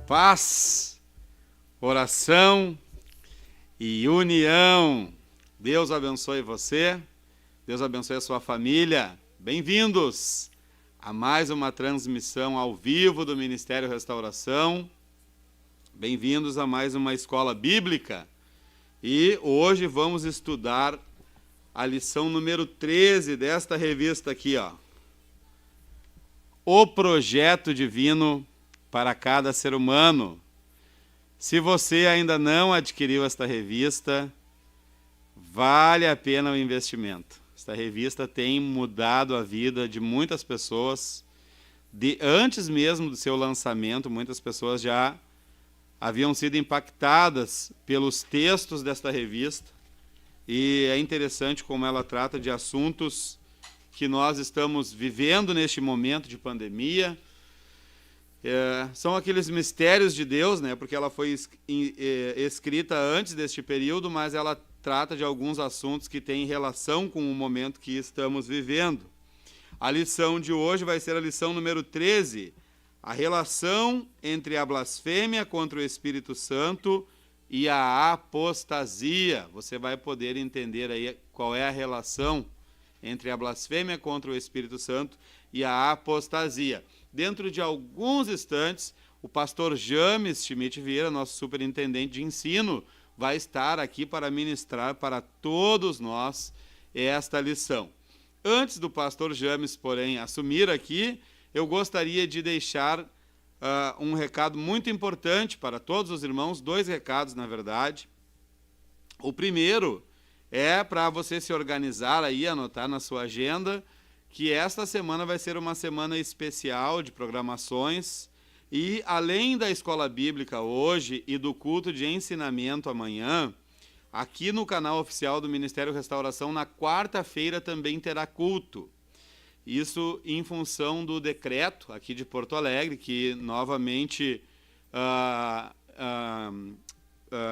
Paz, oração e união. Deus abençoe você, Deus abençoe a sua família. Bem-vindos a mais uma transmissão ao vivo do Ministério Restauração. Bem-vindos a mais uma escola bíblica. E hoje vamos estudar a lição número 13 desta revista aqui, ó. O projeto divino para cada ser humano. Se você ainda não adquiriu esta revista, vale a pena o investimento. Esta revista tem mudado a vida de muitas pessoas. Antes mesmo do seu lançamento, muitas pessoas já haviam sido impactadas pelos textos desta revista. E é interessante como ela trata de assuntos que nós estamos vivendo neste momento de pandemia. São aqueles mistérios de Deus, né? Porque ela foi escrita antes deste período, mas ela trata de alguns assuntos que têm relação com o momento que estamos vivendo. A lição de hoje vai ser a lição número 13, a relação entre a blasfêmia contra o Espírito Santo e a apostasia. Você vai poder entender aí qual é a relação entre a blasfêmia contra o Espírito Santo e a apostasia. Dentro de alguns instantes, o pastor James Schmidt Vieira, nosso superintendente de ensino, vai estar aqui para ministrar para todos nós esta lição. Antes do pastor James, porém, assumir aqui, eu gostaria de deixar um recado muito importante para todos os irmãos, dois recados, na verdade. O primeiro é para você se organizar aí, anotar na sua agenda, que esta semana vai ser uma semana especial de programações e, além da escola bíblica hoje e do culto de ensinamento amanhã, aqui no canal oficial do Ministério Restauração, na quarta-feira também terá culto. Isso em função do decreto aqui de Porto Alegre, que novamente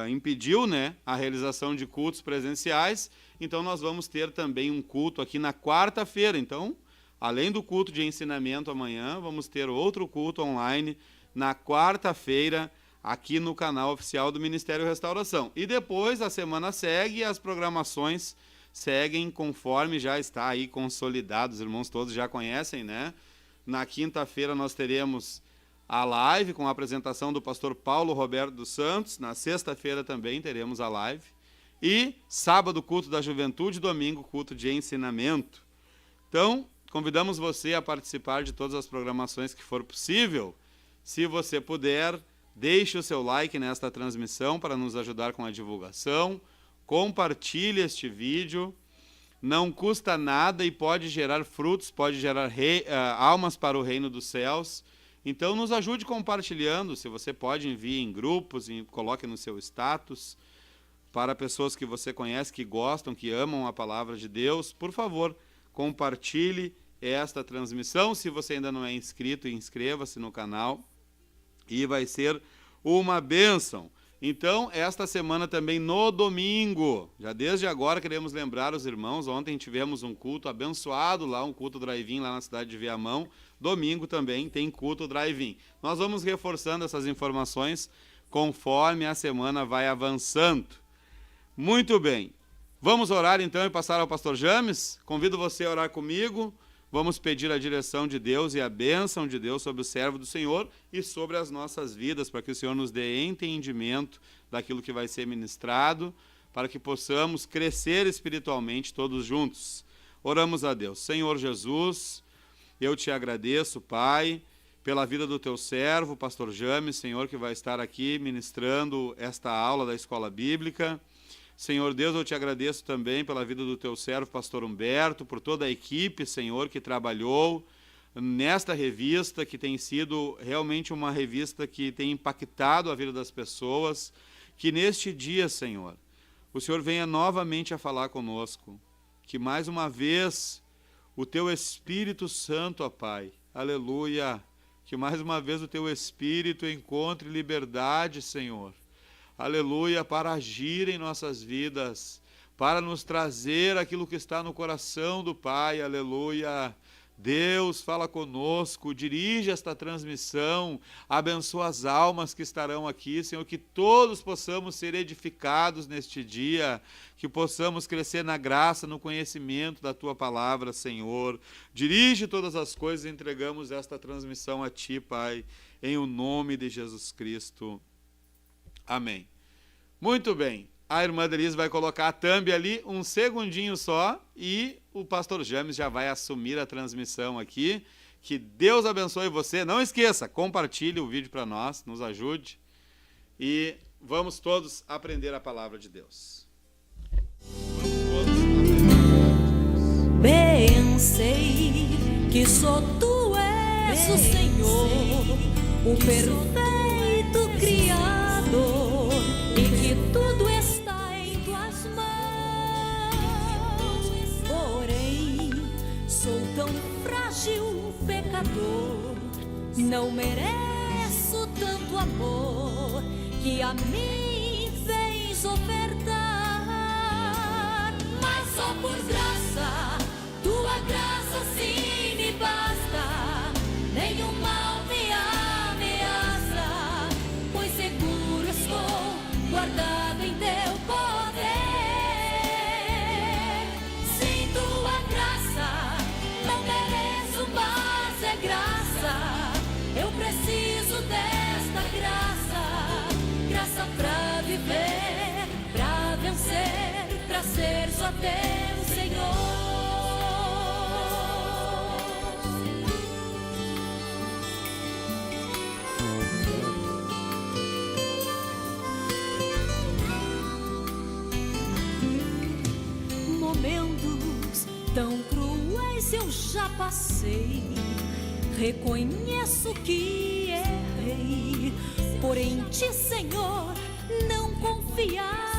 impediu, né, a realização de cultos presenciais. Então nós vamos ter também um culto aqui na quarta-feira. Então, além do culto de ensinamento amanhã, vamos ter outro culto online na quarta-feira aqui no canal oficial do Ministério Restauração. E depois a semana segue e as programações seguem conforme já está aí consolidado. Os irmãos todos já conhecem, né? Na quinta-feira nós teremos a live com a apresentação do pastor Paulo Roberto dos Santos. Na sexta-feira também teremos a live. E sábado, culto da juventude, domingo, culto de ensinamento. Então, convidamos você a participar de todas as programações que for possível. Se você puder, deixe o seu like nesta transmissão para nos ajudar com a divulgação. Compartilhe este vídeo. Não custa nada e pode gerar frutos, pode gerar almas para o reino dos céus. Então, nos ajude compartilhando. Se você pode, envie em grupos, coloque no seu status. Para pessoas que você conhece, que gostam, que amam a palavra de Deus, por favor, compartilhe esta transmissão. Se você ainda não é inscrito, inscreva-se no canal e vai ser uma bênção. Então, esta semana também no domingo, já desde agora queremos lembrar os irmãos, ontem tivemos um culto abençoado lá, um culto drive-in lá na cidade de Viamão. Domingo também tem culto drive-in. Nós vamos reforçando essas informações conforme a semana vai avançando. Muito bem. Vamos orar então e passar ao pastor James? Convido você a orar comigo. Vamos pedir a direção de Deus e a bênção de Deus sobre o servo do Senhor e sobre as nossas vidas, para que o Senhor nos dê entendimento daquilo que vai ser ministrado, para que possamos crescer espiritualmente todos juntos. Oramos a Deus. Senhor Jesus, eu te agradeço, Pai, pela vida do teu servo, pastor James, Senhor, que vai estar aqui ministrando esta aula da escola bíblica. Senhor Deus, eu te agradeço também pela vida do teu servo, pastor Humberto, por toda a equipe, Senhor, que trabalhou nesta revista, que tem sido realmente uma revista que tem impactado a vida das pessoas, que neste dia, Senhor, o Senhor venha novamente a falar conosco, que mais uma vez o teu Espírito Santo, ó Pai, aleluia, que mais uma vez o teu Espírito encontre liberdade, Senhor, aleluia, para agir em nossas vidas, para nos trazer aquilo que está no coração do Pai, aleluia. Deus, fala conosco, dirige esta transmissão, abençoa as almas que estarão aqui, Senhor, que todos possamos ser edificados neste dia, que possamos crescer na graça, no conhecimento da Tua palavra, Senhor. Dirige todas as coisas, entregamos esta transmissão a Ti, Pai, em o nome de Jesus Cristo. Amém. Muito bem. A irmã Denise vai colocar a thumb ali, um segundinho só, e o pastor James já vai assumir a transmissão aqui. Que Deus abençoe você. Não esqueça, compartilhe o vídeo para nós, nos ajude. E vamos todos aprender a palavra de Deus. Bem sei que só Tu és o Senhor, o perfeito Criador, e que tudo está em Tuas mãos. Porém, sou tão frágil, pecador, não mereço tanto amor que a mim vens ofertar. Mas só por graça, Tua graça sim me basta. Nenhum mal me ameaça, pois seguro estou, guardado em Teu poder. Sim, Tua graça, não mereço, mas é graça. Eu preciso desta graça, graça pra viver, pra vencer, pra ser só Teu Senhor. Momentos tão cruéis eu já passei, reconheço que errei, porém em Ti, Senhor, não confiar.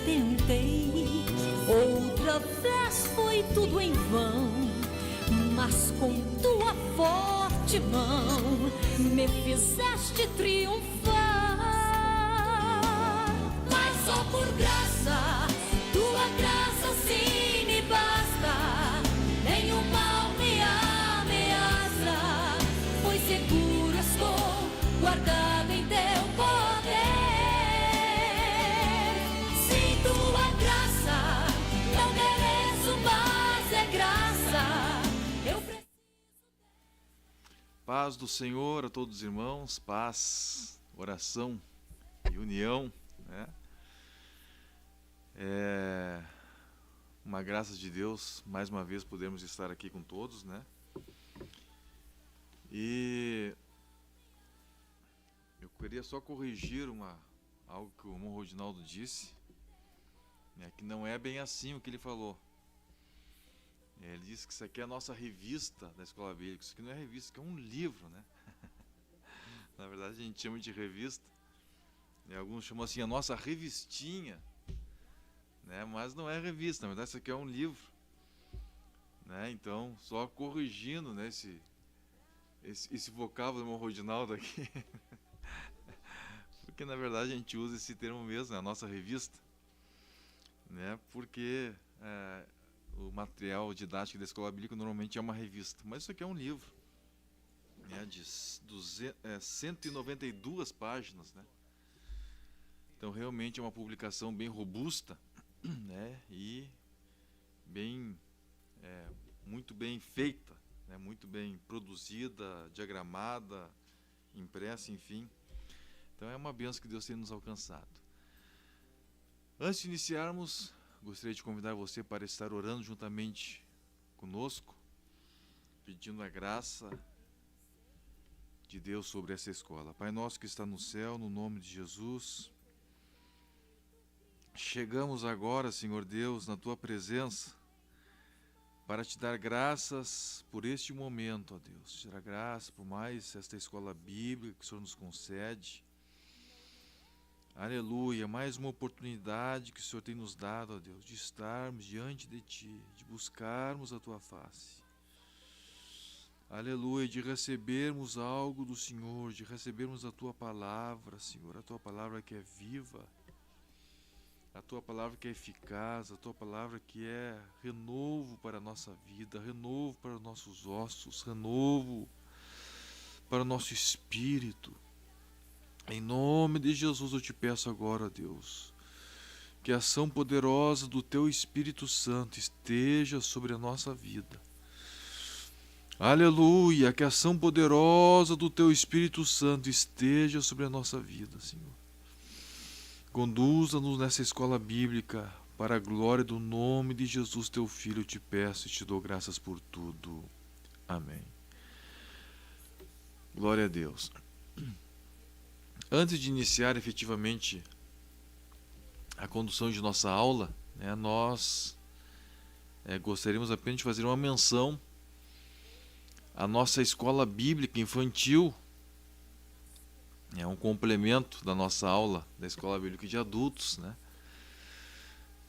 Tentei, outra vez foi tudo em vão, mas com Tua forte mão me fizeste triunfar. Mas só por graça, Tua graça sim me basta. Nenhum mal me ameaça, pois seguro estou, guardado em Teu poder. Sim, Tua graça, não mereço, mas é graça. Eu preciso. Paz do Senhor a todos os irmãos, paz, oração e união, né? É uma graça de Deus, mais uma vez podemos estar aqui com todos, né? E eu queria só corrigir algo que o irmão Rodinaldo disse, né, que não é bem assim o que ele falou. Ele disse que isso aqui é a nossa revista da Escola Bíblica. Isso aqui não é revista, isso aqui é um livro, né? Na verdade a gente chama de revista, e alguns chamam assim a nossa revistinha, né? Mas não é revista, na verdade isso aqui é um livro, né? Então, só corrigindo, né, esse vocábulo do irmão Rodinaldo aqui, porque na verdade a gente usa esse termo mesmo, né, a nossa revista, né? Porque o material didático da Escola Bíblica normalmente é uma revista, mas isso aqui é um livro, né, de 192 páginas, né? Então realmente é uma publicação bem robusta, né, e muito bem feita, né, muito bem produzida, diagramada, impressa, enfim. Então é uma bênção que Deus tem nos alcançado. Antes de iniciarmos, gostaria de convidar você para estar orando juntamente conosco, pedindo a graça de Deus sobre essa escola. Pai nosso que está no céu, no nome de Jesus, chegamos agora, Senhor Deus, na Tua presença, para Te dar graças por este momento, ó Deus. Te dar graça por mais esta escola bíblica que o Senhor nos concede. Aleluia, mais uma oportunidade que o Senhor tem nos dado, ó Deus, de estarmos diante de Ti, de buscarmos a Tua face. Aleluia, de recebermos algo do Senhor, de recebermos a Tua palavra, Senhor, a Tua palavra que é viva. a Tua palavra que é eficaz, a Tua palavra que é renovo para a nossa vida, renovo para os nossos ossos, renovo para o nosso espírito. Em nome de Jesus eu te peço agora, Deus, que a ação poderosa do Teu Espírito Santo esteja sobre a nossa vida. Aleluia, que a ação poderosa do Teu Espírito Santo esteja sobre a nossa vida, Senhor. Conduza-nos nessa escola bíblica para a glória do nome de Jesus, Teu Filho, eu te peço e te dou graças por tudo. Amém. Glória a Deus. Antes de iniciar efetivamente a condução de nossa aula, né, nós gostaríamos apenas de fazer uma menção à nossa escola bíblica infantil. É um complemento da nossa aula da escola bíblica de adultos, né?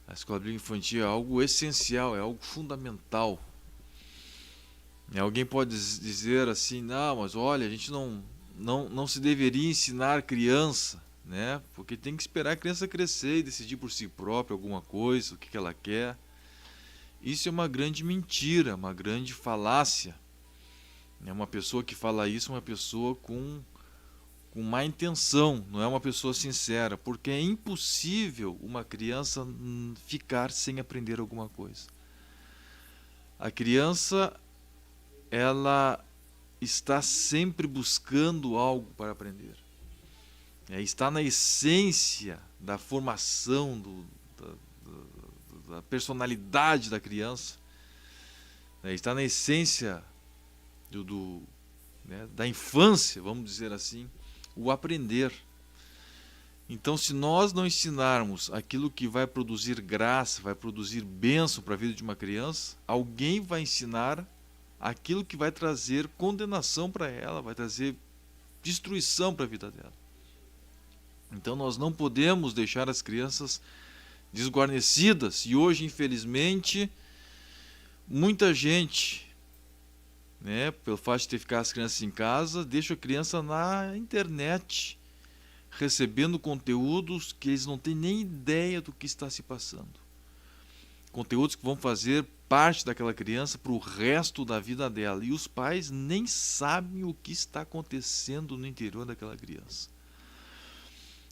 A escola bíblica infantil é algo essencial, é algo fundamental. E alguém pode dizer assim, não, mas olha, a gente não se deveria ensinar criança, né? Porque tem que esperar a criança crescer e decidir por si própria alguma coisa, o que ela quer. Isso é uma grande mentira, uma grande falácia. Uma pessoa que fala isso é uma pessoa com má intenção, não é uma pessoa sincera, porque é impossível uma criança ficar sem aprender alguma coisa. A criança, ela está sempre buscando algo para aprender. Está na essência da formação da personalidade da criança. Está na essência da infância, vamos dizer assim, o aprender. Então, se nós não ensinarmos aquilo que vai produzir graça, vai produzir bênção para a vida de uma criança, alguém vai ensinar aquilo que vai trazer condenação para ela, vai trazer destruição para a vida dela. Então, nós não podemos deixar as crianças desguarnecidas. E hoje, infelizmente, muita gente, pelo fato de ter ficado as crianças em casa, deixa a criança na internet, recebendo conteúdos que eles não têm nem ideia do que está se passando. Conteúdos que vão fazer parte daquela criança para o resto da vida dela. E os pais nem sabem o que está acontecendo no interior daquela criança.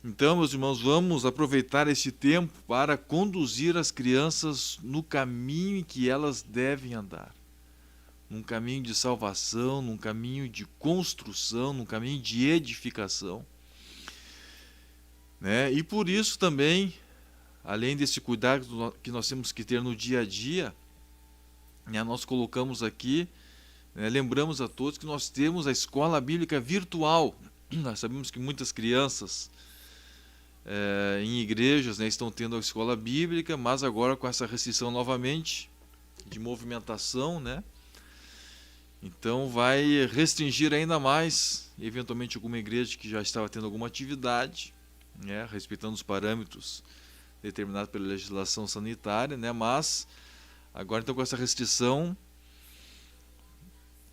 Então, meus irmãos, vamos aproveitar esse tempo para conduzir as crianças no caminho em que elas devem andar. Num caminho de salvação, num caminho de construção, num caminho de edificação. E por isso também, além desse cuidado que nós temos que ter no dia a dia, nós colocamos aqui, lembramos a todos que nós temos a escola bíblica virtual. Nós sabemos que muitas crianças em igrejas estão tendo a escola bíblica, mas agora com essa restrição novamente de movimentação, então vai restringir ainda mais, eventualmente, alguma igreja que já estava tendo alguma atividade, respeitando os parâmetros determinados pela legislação sanitária, mas agora então com essa restrição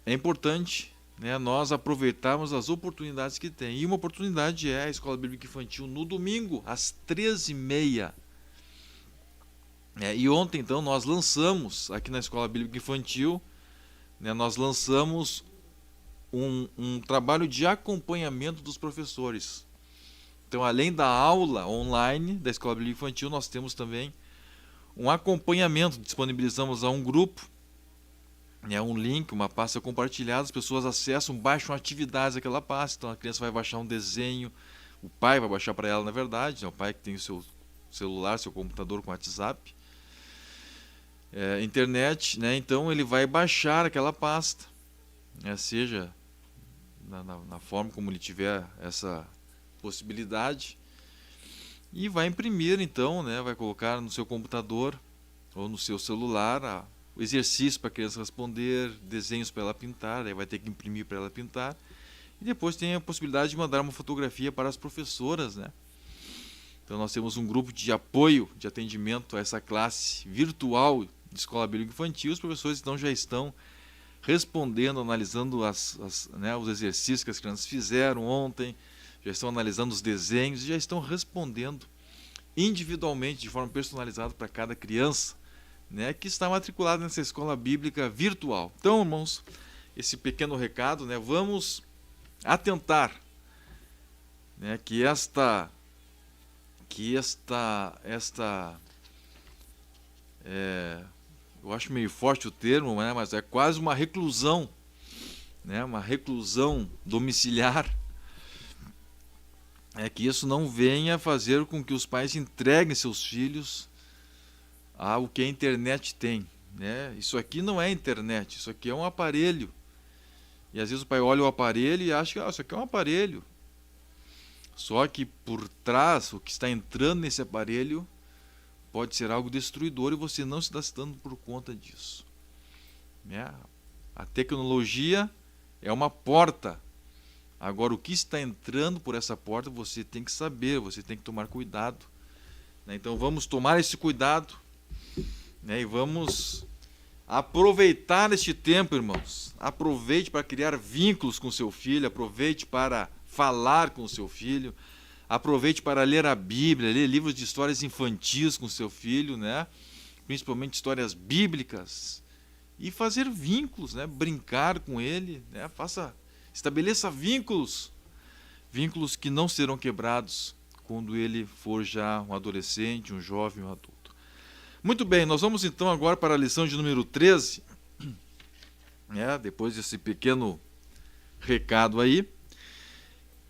é importante nós aproveitarmos as oportunidades que tem. E uma oportunidade é a Escola Bíblica Infantil no domingo, às 13h30. E ontem então nós lançamos aqui na Escola Bíblica Infantil, nós lançamos um trabalho de acompanhamento dos professores. Então, além da aula online da Escola Bíblica Infantil, nós temos também um acompanhamento. Disponibilizamos a um grupo, um link, uma pasta compartilhada, as pessoas acessam, baixam atividades daquela pasta. Então a criança vai baixar um desenho, o pai vai baixar para ela, na verdade, o pai que tem o seu celular, seu computador com WhatsApp, internet, então ele vai baixar aquela pasta, seja na forma como ele tiver essa possibilidade, e vai imprimir então, vai colocar no seu computador ou no seu celular o exercício para a criança responder, desenhos para ela pintar, aí vai ter que imprimir para ela pintar, e depois tem a possibilidade de mandar uma fotografia para as professoras, Então nós temos um grupo de apoio, de atendimento a essa classe virtual de Escola Bíblica Infantil. Os professores então já estão respondendo, analisando os exercícios que as crianças fizeram ontem, já estão analisando os desenhos e já estão respondendo individualmente, de forma personalizada para cada criança, né, que está matriculada nessa escola bíblica virtual. Então, irmãos, esse pequeno recado, né, vamos atentar, né, eu acho meio forte o termo, né, mas é quase uma reclusão, né, uma reclusão domiciliar, que isso não venha fazer com que os pais entreguem seus filhos ao que a internet tem, né? Isso aqui não é internet, isso aqui é um aparelho. E às vezes o pai olha o aparelho e acha que isso aqui é um aparelho. Só que por trás, o que está entrando nesse aparelho pode ser algo destruidor e você não está se dando por conta disso, né? A tecnologia é uma porta. Agora, o que está entrando por essa porta, você tem que saber, você tem que tomar cuidado, né? Então, vamos tomar esse cuidado, né? E vamos aproveitar este tempo, irmãos. Aproveite para criar vínculos com seu filho, aproveite para falar com seu filho, aproveite para ler a Bíblia, ler livros de histórias infantis com seu filho, né? Principalmente histórias bíblicas, e fazer vínculos, né? Brincar com ele, né? Estabeleça vínculos que não serão quebrados quando ele for já um adolescente, um jovem, um adulto. Muito bem, nós vamos então agora para a lição de número 13, né? Depois desse pequeno recado aí.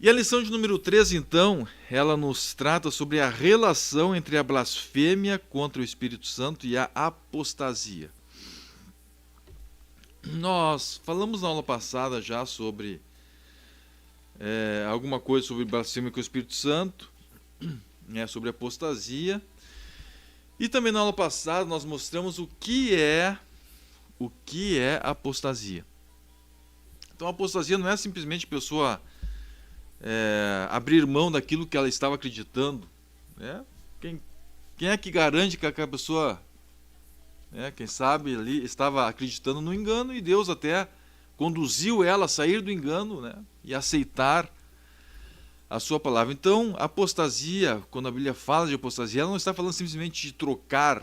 E a lição de número 13, então, ela nos trata sobre a relação entre a blasfêmia contra o Espírito Santo e a apostasia. Nós falamos na aula passada já sobre alguma coisa sobre blasfêmia com o Espírito Santo, né, sobre apostasia. E também na aula passada nós mostramos o que é apostasia. Então a apostasia não é simplesmente a pessoa abrir mão daquilo que ela estava acreditando, né? Quem é que garante que aquela pessoa, quem sabe ali estava acreditando no engano e Deus até conduziu ela a sair do engano, né, e aceitar a sua palavra. Então, apostasia, quando a Bíblia fala de apostasia, ela não está falando simplesmente de trocar,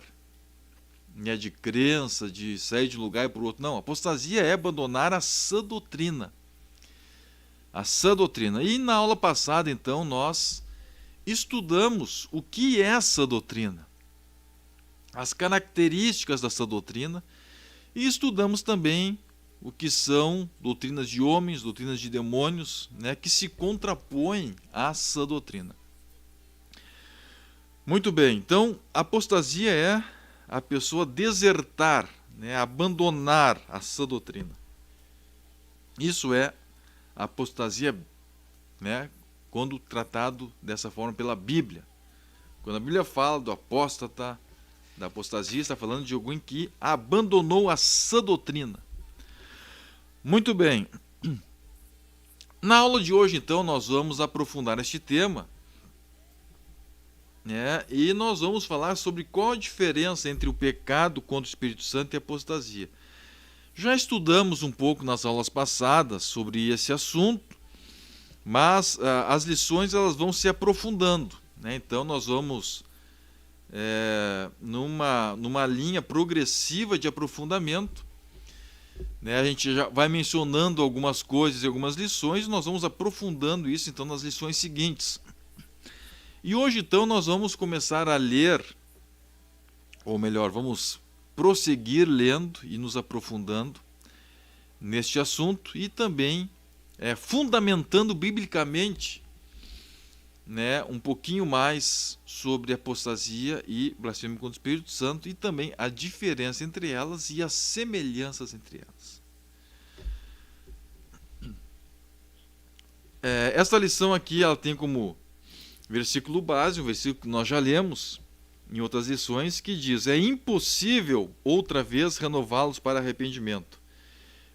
né, de crença, de sair de um lugar para o outro. Não, apostasia é abandonar a sã doutrina. A sã doutrina. E na aula passada, então, nós estudamos o que é a sã doutrina, as características da sã doutrina, e estudamos também o que são doutrinas de homens, doutrinas de demônios, né, que se contrapõem à sã doutrina. Muito bem, então, apostasia é a pessoa desertar, né, abandonar a sã doutrina. Isso é apostasia, né, quando tratado dessa forma pela Bíblia. Quando a Bíblia fala do apóstata, da apostasia, está falando de alguém que abandonou a sã doutrina. Muito bem. Na aula de hoje, então, nós vamos aprofundar este tema, né, e nós vamos falar sobre qual a diferença entre o pecado contra o Espírito Santo e a apostasia. Já estudamos um pouco nas aulas passadas sobre esse assunto, mas as lições elas vão se aprofundando, né? Então nós vamos numa linha progressiva de aprofundamento, né? A gente já vai mencionando algumas coisas e algumas lições, e nós vamos aprofundando isso então nas lições seguintes. E hoje então nós vamos começar a ler, ou melhor, vamos prosseguir lendo e nos aprofundando neste assunto e também fundamentando biblicamente, né, um pouquinho mais sobre apostasia e blasfêmia contra o Espírito Santo e também a diferença entre elas e as semelhanças entre elas. Esta lição aqui ela tem como versículo base, um versículo que nós já lemos em outras lições, que diz: é impossível outra vez renová-los para arrependimento,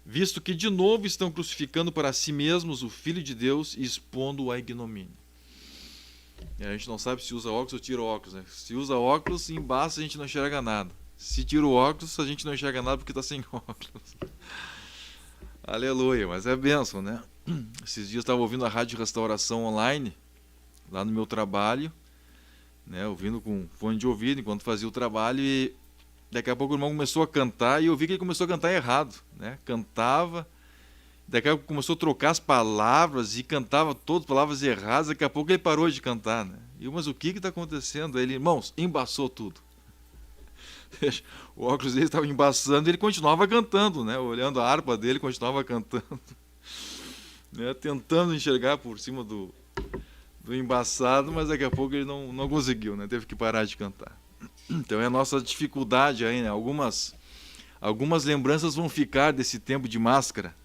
visto que de novo estão crucificando para si mesmos o Filho de Deus e expondo-o à ignomínia. A gente não sabe se usa óculos ou tira óculos, né? Se usa óculos, embaixo a gente não enxerga nada. Se tira o óculos, a gente não enxerga nada porque está sem óculos. Aleluia, mas é bênção, né? Esses dias eu estava ouvindo a Rádio Restauração Online, lá no meu trabalho, né, ouvindo com fone de ouvido enquanto fazia o trabalho, e daqui a pouco o irmão começou a cantar e eu vi que ele começou a cantar errado, né? Cantava, daqui a pouco começou a trocar as palavras e cantava todas as palavras erradas, daqui a pouco ele parou de cantar, né? E eu, mas o que está acontecendo? Aí ele, irmãos, embaçou tudo. O óculos dele estava embaçando e ele continuava cantando, né? Olhando a harpa dele, continuava cantando, né? Tentando enxergar por cima do embaçado, mas daqui a pouco ele não conseguiu, né? Teve que parar de cantar. Então é a nossa dificuldade aí, né? Algumas lembranças vão ficar desse tempo de máscara.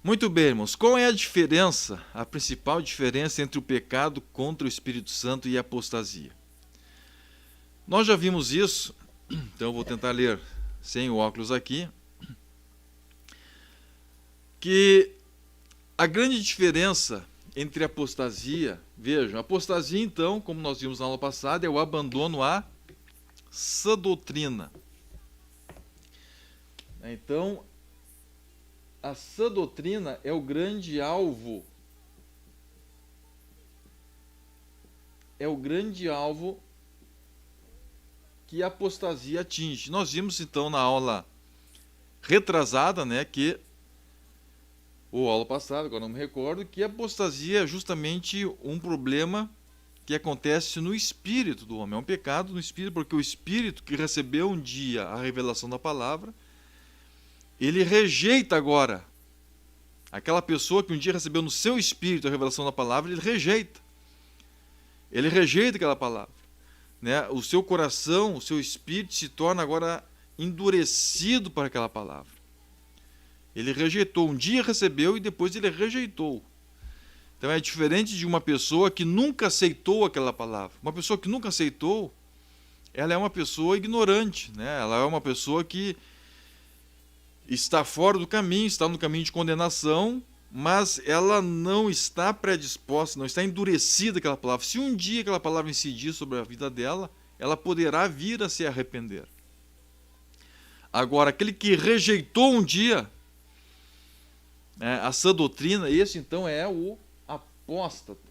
Muito bem, irmãos. Qual é a diferença, a principal diferença entre o pecado contra o Espírito Santo e a apostasia? Nós já vimos isso, então eu vou tentar ler sem o óculos aqui, que a grande diferença entre apostasia, vejam, apostasia então, como nós vimos na aula passada, é o abandono à sã doutrina. Então, a sã doutrina é o grande alvo, que a apostasia atinge. Nós vimos então na aula retrasada, né, ou aula passada, agora não me recordo, que a apostasia é justamente um problema que acontece no espírito do homem. É um pecado no espírito, porque o espírito que recebeu um dia a revelação da palavra, ele rejeita agora. Aquela pessoa que um dia recebeu no seu espírito a revelação da palavra, ele rejeita. Ele rejeita aquela palavra, né? O seu coração, o seu espírito se torna agora endurecido para aquela palavra. Ele rejeitou, um dia recebeu e depois ele rejeitou. Então é diferente de uma pessoa que nunca aceitou aquela palavra. Uma pessoa que nunca aceitou, ela é uma pessoa ignorante, né? Ela é uma pessoa que está fora do caminho, está no caminho de condenação, mas ela não está predisposta, não está endurecida aquela palavra. Se um dia aquela palavra incidir sobre a vida dela, ela poderá vir a se arrepender. Agora, aquele que rejeitou um dia a sã doutrina, esse então é o apóstata,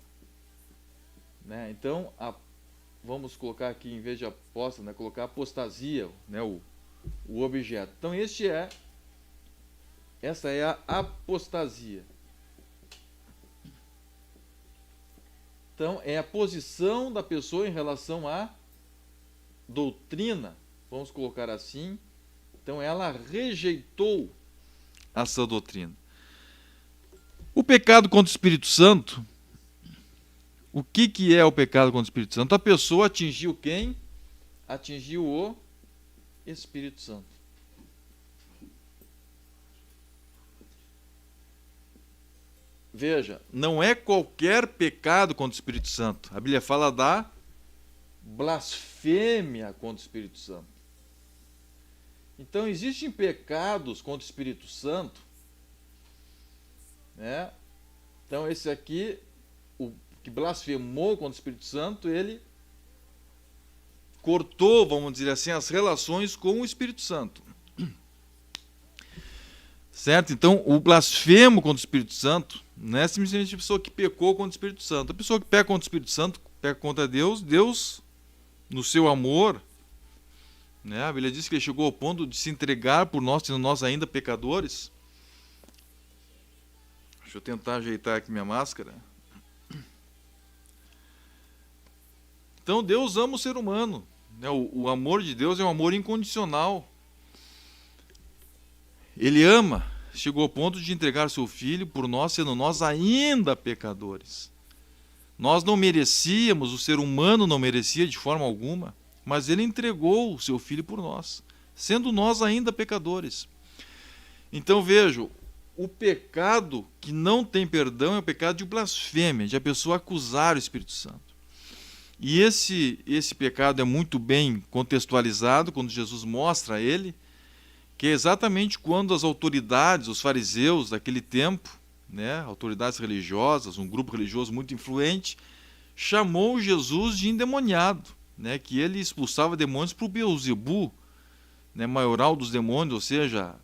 né? Então, vamos colocar aqui, em vez de apóstata, né, colocar apostasia, né, o objeto. Então, essa é a apostasia. Então, é a posição da pessoa em relação à doutrina, vamos colocar assim. Então, ela rejeitou a sã doutrina. O pecado contra o Espírito Santo, o que é o pecado contra o Espírito Santo? A pessoa atingiu quem? Atingiu o Espírito Santo. Veja, não é qualquer pecado contra o Espírito Santo. A Bíblia fala da blasfêmia contra o Espírito Santo. Então, existem pecados contra o Espírito Santo, né? Então, esse aqui, o que blasfemou contra o Espírito Santo, ele cortou, vamos dizer assim, as relações com o Espírito Santo. Certo? Então, o blasfemo contra o Espírito Santo não é simplesmente a pessoa que pecou contra o Espírito Santo. A pessoa que peca contra o Espírito Santo, peca contra Deus, Deus, no seu amor, né? A Bíblia diz que ele chegou ao ponto de se entregar por nós, sendo nós ainda pecadores. Deixa eu tentar ajeitar aqui minha máscara. Então, Deus ama o ser humano, né? O amor de Deus é um amor incondicional. Ele ama, chegou ao ponto de entregar seu filho por nós, sendo nós ainda pecadores. Nós não merecíamos, o ser humano não merecia de forma alguma, mas ele entregou o seu filho por nós, sendo nós ainda pecadores. Então vejam, o pecado que não tem perdão é o pecado de blasfêmia, de a pessoa acusar o Espírito Santo. E esse pecado é muito bem contextualizado quando Jesus mostra a ele, que é exatamente quando as autoridades, os fariseus daquele tempo, né, autoridades religiosas, um grupo religioso muito influente, chamou Jesus de endemoniado, né, que ele expulsava demônios para o Beelzebu, né, maioral dos demônios, ou seja,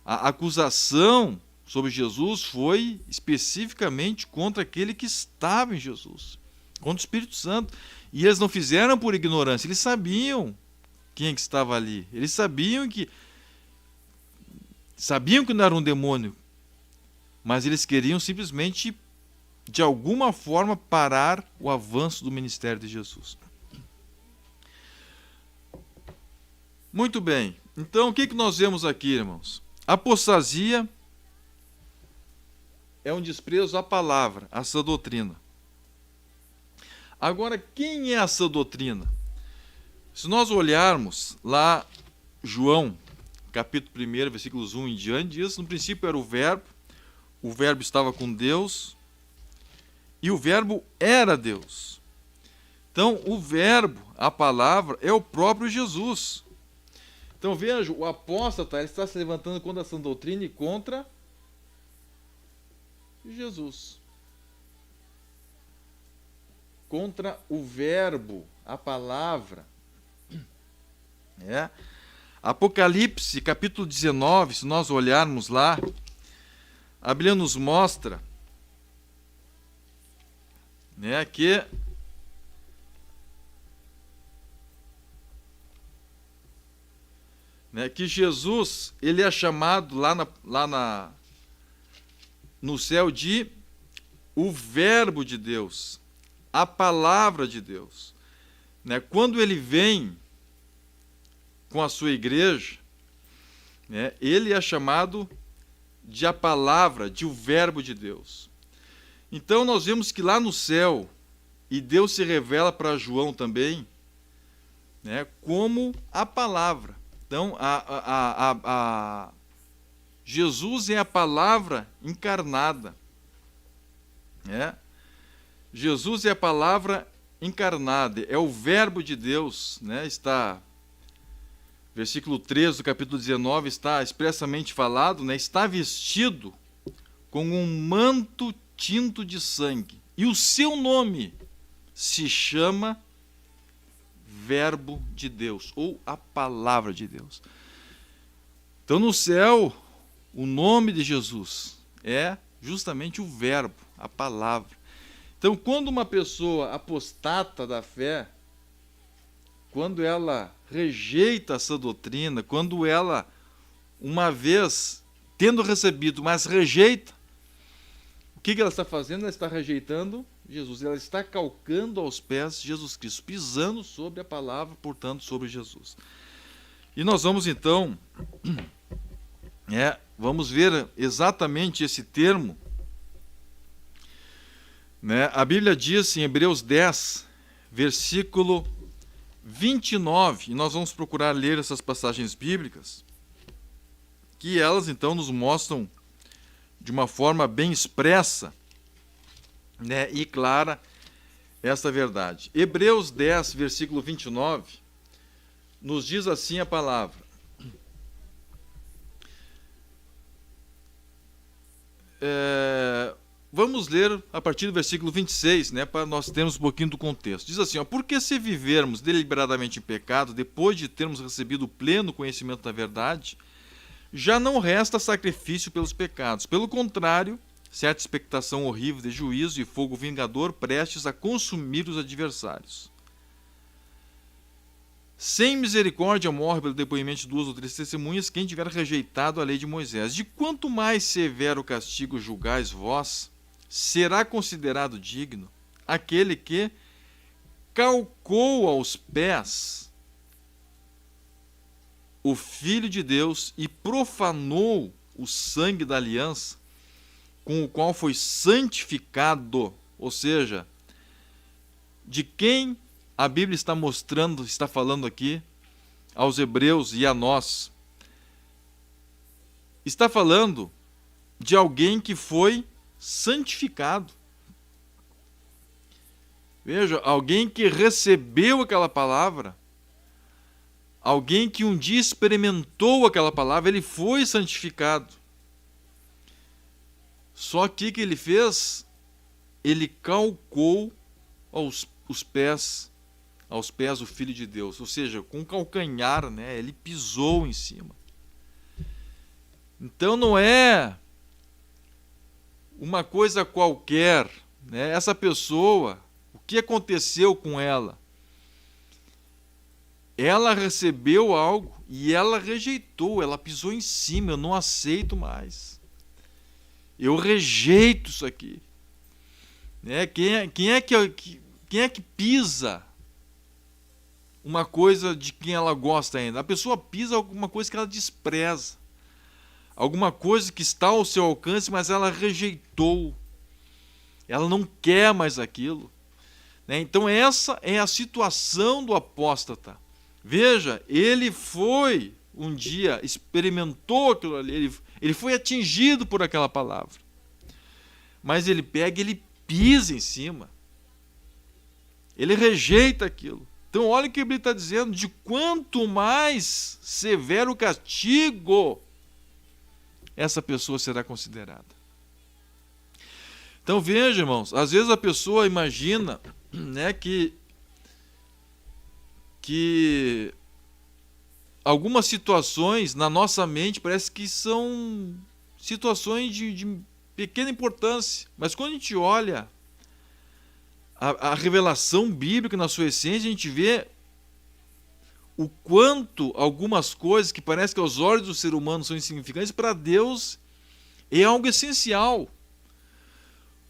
a acusação sobre Jesus foi especificamente contra aquele que estava em Jesus, contra o Espírito Santo. E eles não fizeram por ignorância, eles sabiam quem é que estava ali. Eles sabiam que não era um demônio, mas eles queriam simplesmente, de alguma forma, parar o avanço do ministério de Jesus. Muito bem. Então, o que nós vemos aqui, irmãos? Apostasia é um desprezo à palavra, à sã doutrina. Agora, quem é a sã doutrina? Se nós olharmos lá, João, capítulo 1, versículos 1 em diante, diz: no princípio era o Verbo estava com Deus, e o Verbo era Deus. Então, o Verbo, a palavra, é o próprio Jesus. Então, veja, o apóstata ele está se levantando contra a sã doutrina e contra Jesus. Contra o Verbo, a palavra. Apocalipse, capítulo 19, se nós olharmos lá, a Bíblia nos mostra que Jesus ele é chamado no céu de o Verbo de Deus, a palavra de Deus. Quando ele vem com a sua igreja, ele é chamado de a palavra, de o Verbo de Deus. Então nós vemos que lá no céu, e Deus se revela para João também, como a palavra. Então, Jesus é a palavra encarnada. Jesus é a palavra encarnada, é o Verbo de Deus. Está, versículo 13 do capítulo 19, está expressamente falado, está vestido com um manto tinto de sangue. E o seu nome se chama Verbo de Deus, ou a palavra de Deus. Então, no céu, o nome de Jesus é justamente o Verbo, a palavra. Então, quando uma pessoa apostata da fé, quando ela rejeita essa doutrina, quando ela, uma vez tendo recebido, mas rejeita, o que ela está fazendo? Ela está rejeitando Jesus, ela está calcando aos pés Jesus Cristo, pisando sobre a palavra, portanto, sobre Jesus. E nós vamos então, vamos ver exatamente esse termo. A Bíblia diz em Hebreus 10, versículo 29, e nós vamos procurar ler essas passagens bíblicas, que elas então nos mostram de uma forma bem expressa, e clara essa verdade. Hebreus 10, versículo 29, nos diz assim a palavra: vamos ler a partir do versículo 26, para nós termos um pouquinho do contexto. Diz assim: porque se vivermos deliberadamente em pecado, depois de termos recebido o pleno conhecimento da verdade, já não resta sacrifício pelos pecados. Pelo contrário, certa expectação horrível de juízo e fogo vingador prestes a consumir os adversários. Sem misericórdia morre pelo depoimento de 2 ou 3 testemunhas quem tiver rejeitado a lei de Moisés. De quanto mais severo castigo julgais vós, será considerado digno aquele que calcou aos pés o Filho de Deus e profanou o sangue da aliança, com o qual foi santificado, ou seja, de quem a Bíblia está mostrando, está falando aqui aos hebreus e a nós. Está falando de alguém que foi santificado. Veja, alguém que recebeu aquela palavra, alguém que um dia experimentou aquela palavra, ele foi santificado. Só que o que ele fez? Ele calcou aos pés o Filho de Deus, ou seja, com o calcanhar, ele pisou em cima. Então não é uma coisa qualquer, né? Essa pessoa, o que aconteceu com ela? Ela recebeu algo e ela rejeitou, ela pisou em cima, eu não aceito mais. Eu rejeito isso aqui. Né? Quem é que pisa uma coisa de quem ela gosta ainda? A pessoa pisa alguma coisa que ela despreza. Alguma coisa que está ao seu alcance, mas ela rejeitou. Ela não quer mais aquilo. Né? Então essa é a situação do apóstata. Veja, ele foi um dia, experimentou aquilo ali, ele foi atingido por aquela palavra. Mas ele pega, ele pisa em cima. Ele rejeita aquilo. Então olha o que ele está dizendo, de quanto mais severo o castigo, essa pessoa será considerada. Então veja, irmãos, às vezes a pessoa imagina, né, que algumas situações na nossa mente parece que são situações de pequena importância, mas quando a gente olha a revelação bíblica na sua essência, a gente vê o quanto algumas coisas que parecem que aos olhos do ser humano são insignificantes, para Deus é algo essencial,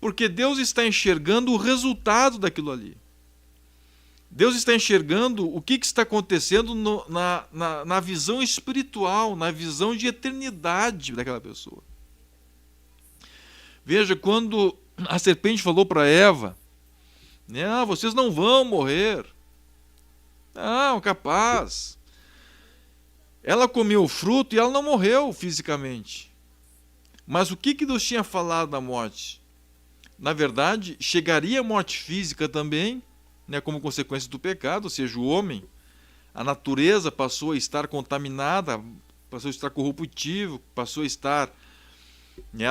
porque Deus está enxergando o resultado daquilo ali. Deus está enxergando o que está acontecendo na visão espiritual, na visão de eternidade daquela pessoa. Veja, quando a serpente falou para Eva, né, vocês não vão morrer. Não, capaz. Ela comeu o fruto e ela não morreu fisicamente. Mas o que Deus tinha falado da morte? Na verdade, chegaria a morte física também, né, como consequência do pecado, ou seja, o homem, a natureza passou a estar contaminada, passou a estar corruptível, passou a estar... Né,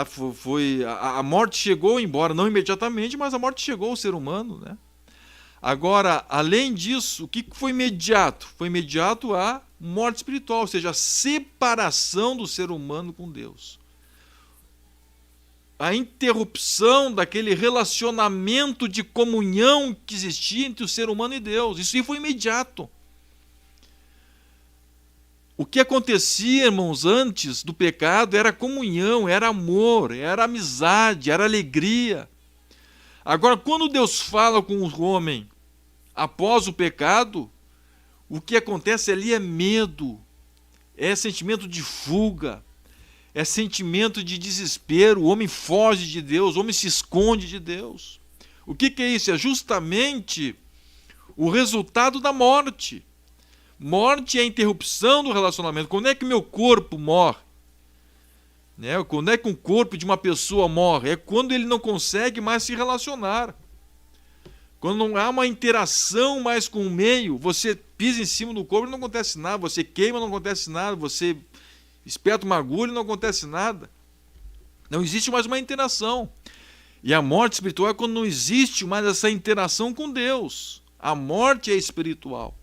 a morte chegou, embora não imediatamente, mas a morte chegou ao ser humano. Né? Agora, além disso, o que foi imediato? Foi imediato a morte espiritual, ou seja, a separação do ser humano com Deus. A interrupção daquele relacionamento de comunhão que existia entre o ser humano e Deus. Isso aí foi imediato. O que acontecia, irmãos, antes do pecado era comunhão, era amor, era amizade, era alegria. Agora, quando Deus fala com o homem após o pecado, o que acontece ali é medo, é sentimento de fuga, é sentimento de desespero. O homem foge de Deus, o homem se esconde de Deus. O que é isso? É justamente o resultado da morte. Morte é a interrupção do relacionamento. Quando é que meu corpo morre? Né? Quando é que um corpo de uma pessoa morre? É quando ele não consegue mais se relacionar. Quando não há uma interação mais com o meio, você pisa em cima do corpo e não acontece nada, você queima, não acontece nada, você espeta uma agulha e não acontece nada. Não existe mais uma interação. E a morte espiritual é quando não existe mais essa interação com Deus. A morte é espiritual.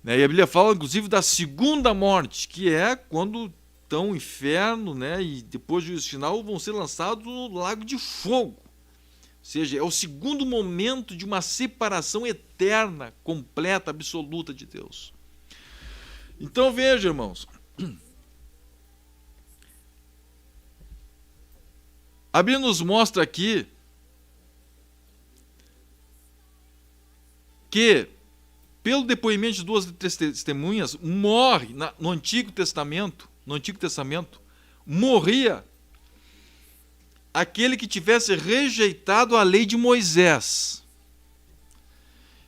E a Bíblia fala, inclusive, da segunda morte, que é quando estão no inferno, né, e depois do juízo final vão ser lançados no lago de fogo. Ou seja, é o segundo momento de uma separação eterna, completa, absoluta de Deus. Então veja, irmãos, a Bíblia nos mostra aqui que, pelo depoimento de duas testemunhas, morre no Antigo Testamento, morria aquele que tivesse rejeitado a lei de Moisés.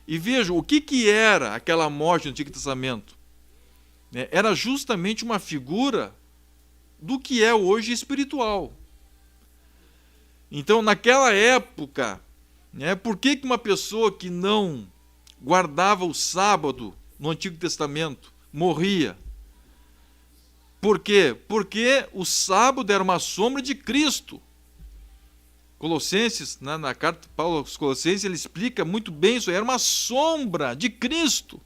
E vejam, o que era aquela morte no Antigo Testamento? Era justamente uma figura do que é hoje espiritual. Então, naquela época, por que uma pessoa que não guardava o sábado no Antigo Testamento morria? Por quê? Porque o sábado era uma sombra de Cristo. Colossenses, na carta de Paulo aos Colossenses, ele explica muito bem isso, era uma sombra de Cristo.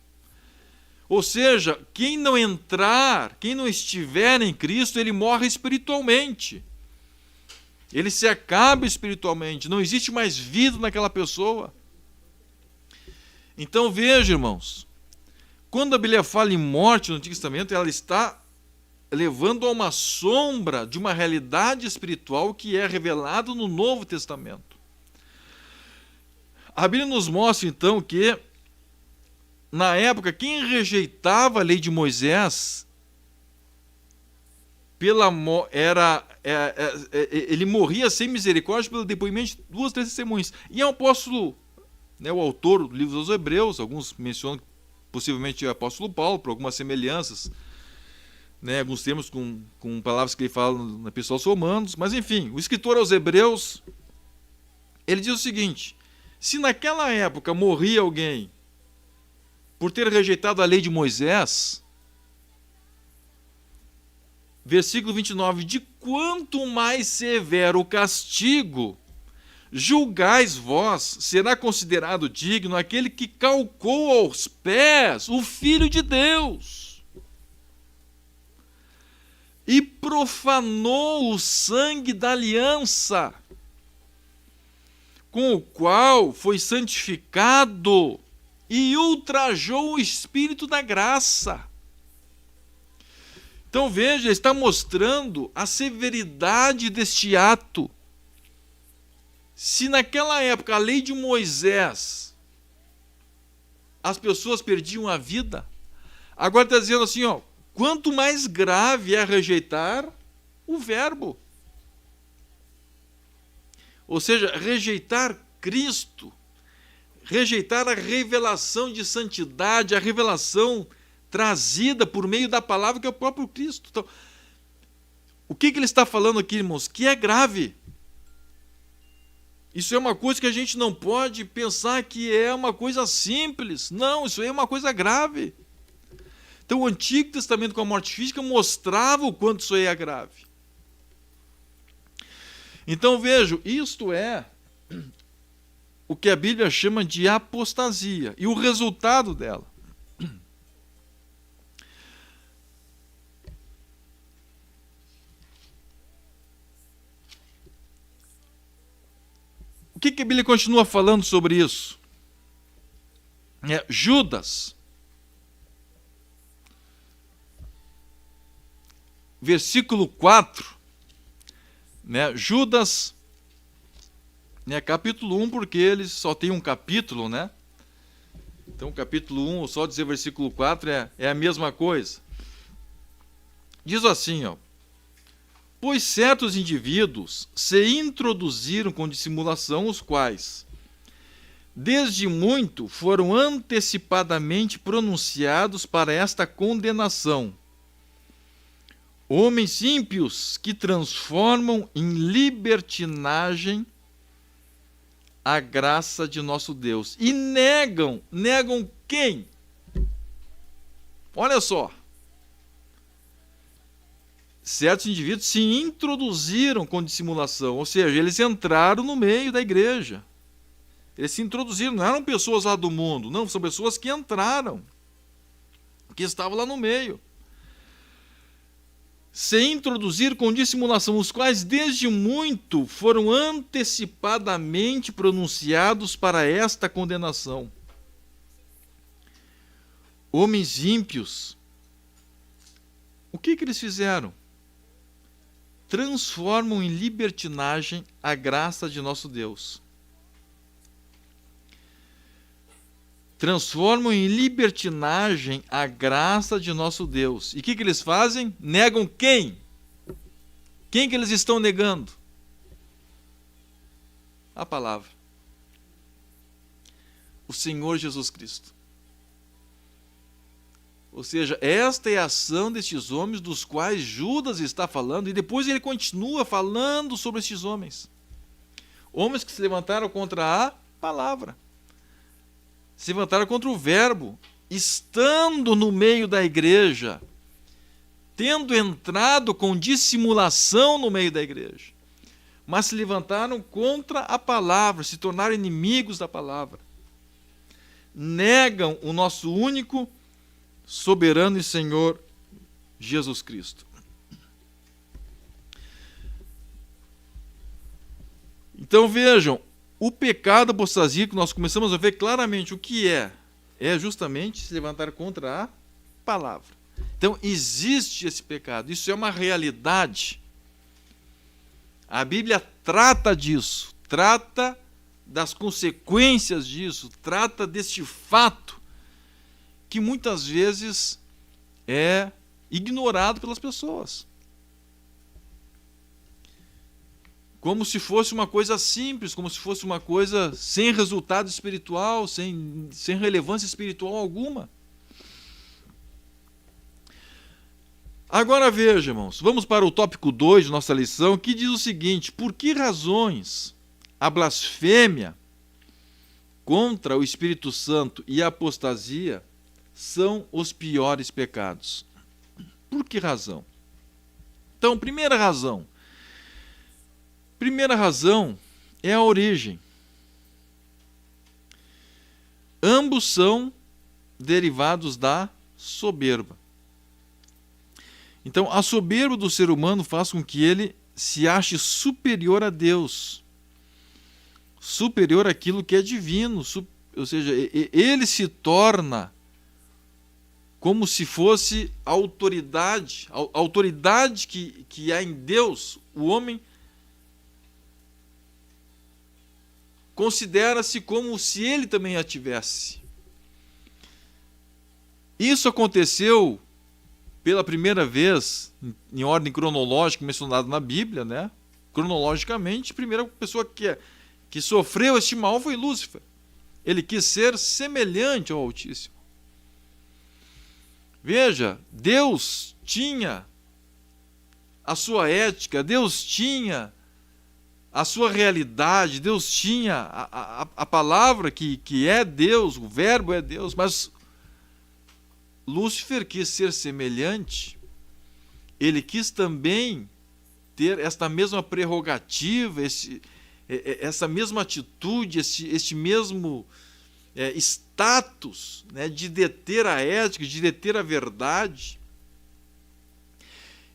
Ou seja, quem não entrar, quem não estiver em Cristo, ele morre espiritualmente. Ele se acaba espiritualmente, não existe mais vida naquela pessoa. Então veja, irmãos, quando a Bíblia fala em morte no Antigo Testamento, ela está levando a uma sombra de uma realidade espiritual que é revelada no Novo Testamento. A Bíblia nos mostra então que, na época, quem rejeitava a lei de Moisés, ele morria sem misericórdia pelo depoimento de 2, 3 testemunhas. E o apóstolo, o autor do livro dos Hebreus, alguns mencionam que possivelmente é o apóstolo Paulo, por algumas semelhanças, alguns termos com palavras que ele fala na Epístola aos Romanos, mas enfim, o escritor aos Hebreus, ele diz o seguinte: se naquela época morria alguém por ter rejeitado a lei de Moisés, versículo 29, de quanto mais severo o castigo, julgais vós, será considerado digno aquele que calcou aos pés o Filho de Deus e profanou o sangue da aliança, com o qual foi santificado, e ultrajou o Espírito da graça. Então veja, está mostrando a severidade deste ato. Se naquela época a lei de Moisés, as pessoas perdiam a vida, agora está dizendo assim, quanto mais grave é rejeitar o verbo. Ou seja, rejeitar Cristo, rejeitar a revelação de santidade, a revelação trazida por meio da palavra que é o próprio Cristo. Então, o que ele está falando aqui, irmãos? Que é grave. Isso é uma coisa que a gente não pode pensar que é uma coisa simples. Não, isso aí é uma coisa grave. Então, o Antigo Testamento com a morte física mostrava o quanto isso aí é grave. Então, vejo, isto é o que a Bíblia chama de apostasia e o resultado dela. O que a Bíblia continua falando sobre isso? Judas, versículo 4, Judas, capítulo 1, porque eles só tem um capítulo, Então, capítulo 1, só dizer versículo 4 é a mesma coisa. Diz assim, pois certos indivíduos se introduziram com dissimulação, os quais, desde muito, foram antecipadamente pronunciados para esta condenação. Homens ímpios que transformam em libertinagem a graça de nosso Deus. E negam quem? Olha só. Certos indivíduos se introduziram com dissimulação, ou seja, eles entraram no meio da igreja. Eles se introduziram, não eram pessoas lá do mundo, não, são pessoas que entraram, que estavam lá no meio. Se introduziram com dissimulação, os quais desde muito foram antecipadamente pronunciados para esta condenação. Homens ímpios, o que eles fizeram? Transformam em libertinagem a graça de nosso Deus. Transformam em libertinagem a graça de nosso Deus. E o que eles fazem? Negam quem? Quem que eles estão negando? A palavra. O Senhor Jesus Cristo. Ou seja, esta é a ação destes homens dos quais Judas está falando, e depois ele continua falando sobre estes homens. Homens que se levantaram contra a palavra. Se levantaram contra o verbo, estando no meio da igreja, tendo entrado com dissimulação no meio da igreja, mas se levantaram contra a palavra, se tornaram inimigos da palavra. Negam o nosso único, soberano e Senhor Jesus Cristo. Então vejam, o pecado, a apostasia, que nós começamos a ver claramente o que é justamente se levantar contra a palavra. Então existe esse pecado, isso é uma realidade. A Bíblia trata disso, trata das consequências disso, trata deste fato que muitas vezes é ignorado pelas pessoas. Como se fosse uma coisa simples, como se fosse uma coisa sem resultado espiritual, sem relevância espiritual alguma. Agora veja, irmãos, vamos para o tópico 2 de nossa lição, que diz o seguinte: por que razões a blasfêmia contra o Espírito Santo e a apostasia são os piores pecados? Por que razão? Então, primeira razão é a origem. Ambos são derivados da soberba. Então, a soberba do ser humano faz com que ele se ache superior a Deus, superior àquilo que é divino, ou seja, ele se torna como se fosse a autoridade que há em Deus. O homem considera-se como se ele também a tivesse. Isso aconteceu pela primeira vez, em ordem cronológica, mencionado na Bíblia, né? Cronologicamente, a primeira pessoa que sofreu este mal foi Lúcifer. Ele quis ser semelhante ao Altíssimo. Veja, Deus tinha a sua ética, Deus tinha a sua realidade, Deus tinha a palavra que é Deus, o verbo é Deus, mas Lúcifer quis ser semelhante, ele quis também ter esta mesma prerrogativa, essa mesma atitude, este mesmo status, né, de deter a ética, de deter a verdade.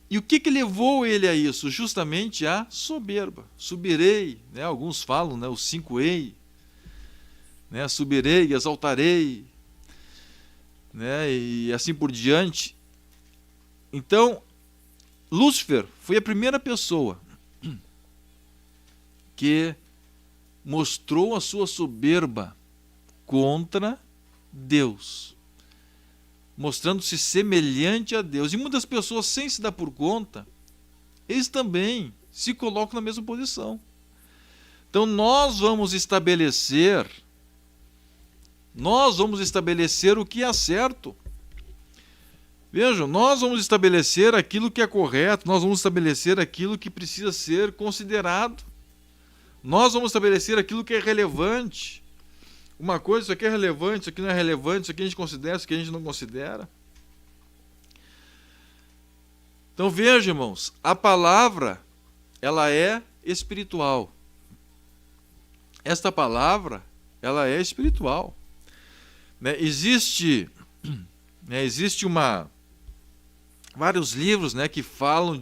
E o que levou ele a isso? Justamente a soberba. Subirei, né, alguns falam, né, os 5 ei, né, subirei, exaltarei, né, e assim por diante. Então, Lúcifer foi a primeira pessoa que mostrou a sua soberba contra Deus, mostrando-se semelhante a Deus. E muitas pessoas, sem se dar por conta, eles também se colocam na mesma posição. Então nós vamos estabelecer o que é certo. Vejam, nós vamos estabelecer aquilo que é correto, nós vamos estabelecer aquilo que precisa ser considerado. Nós vamos estabelecer aquilo que é relevante. Uma coisa, isso aqui é relevante, isso aqui não é relevante, isso aqui a gente considera, isso aqui a gente não considera. Então veja, irmãos, a palavra, ela é espiritual. Esta palavra, ela é espiritual. Existe vários livros, né, que falam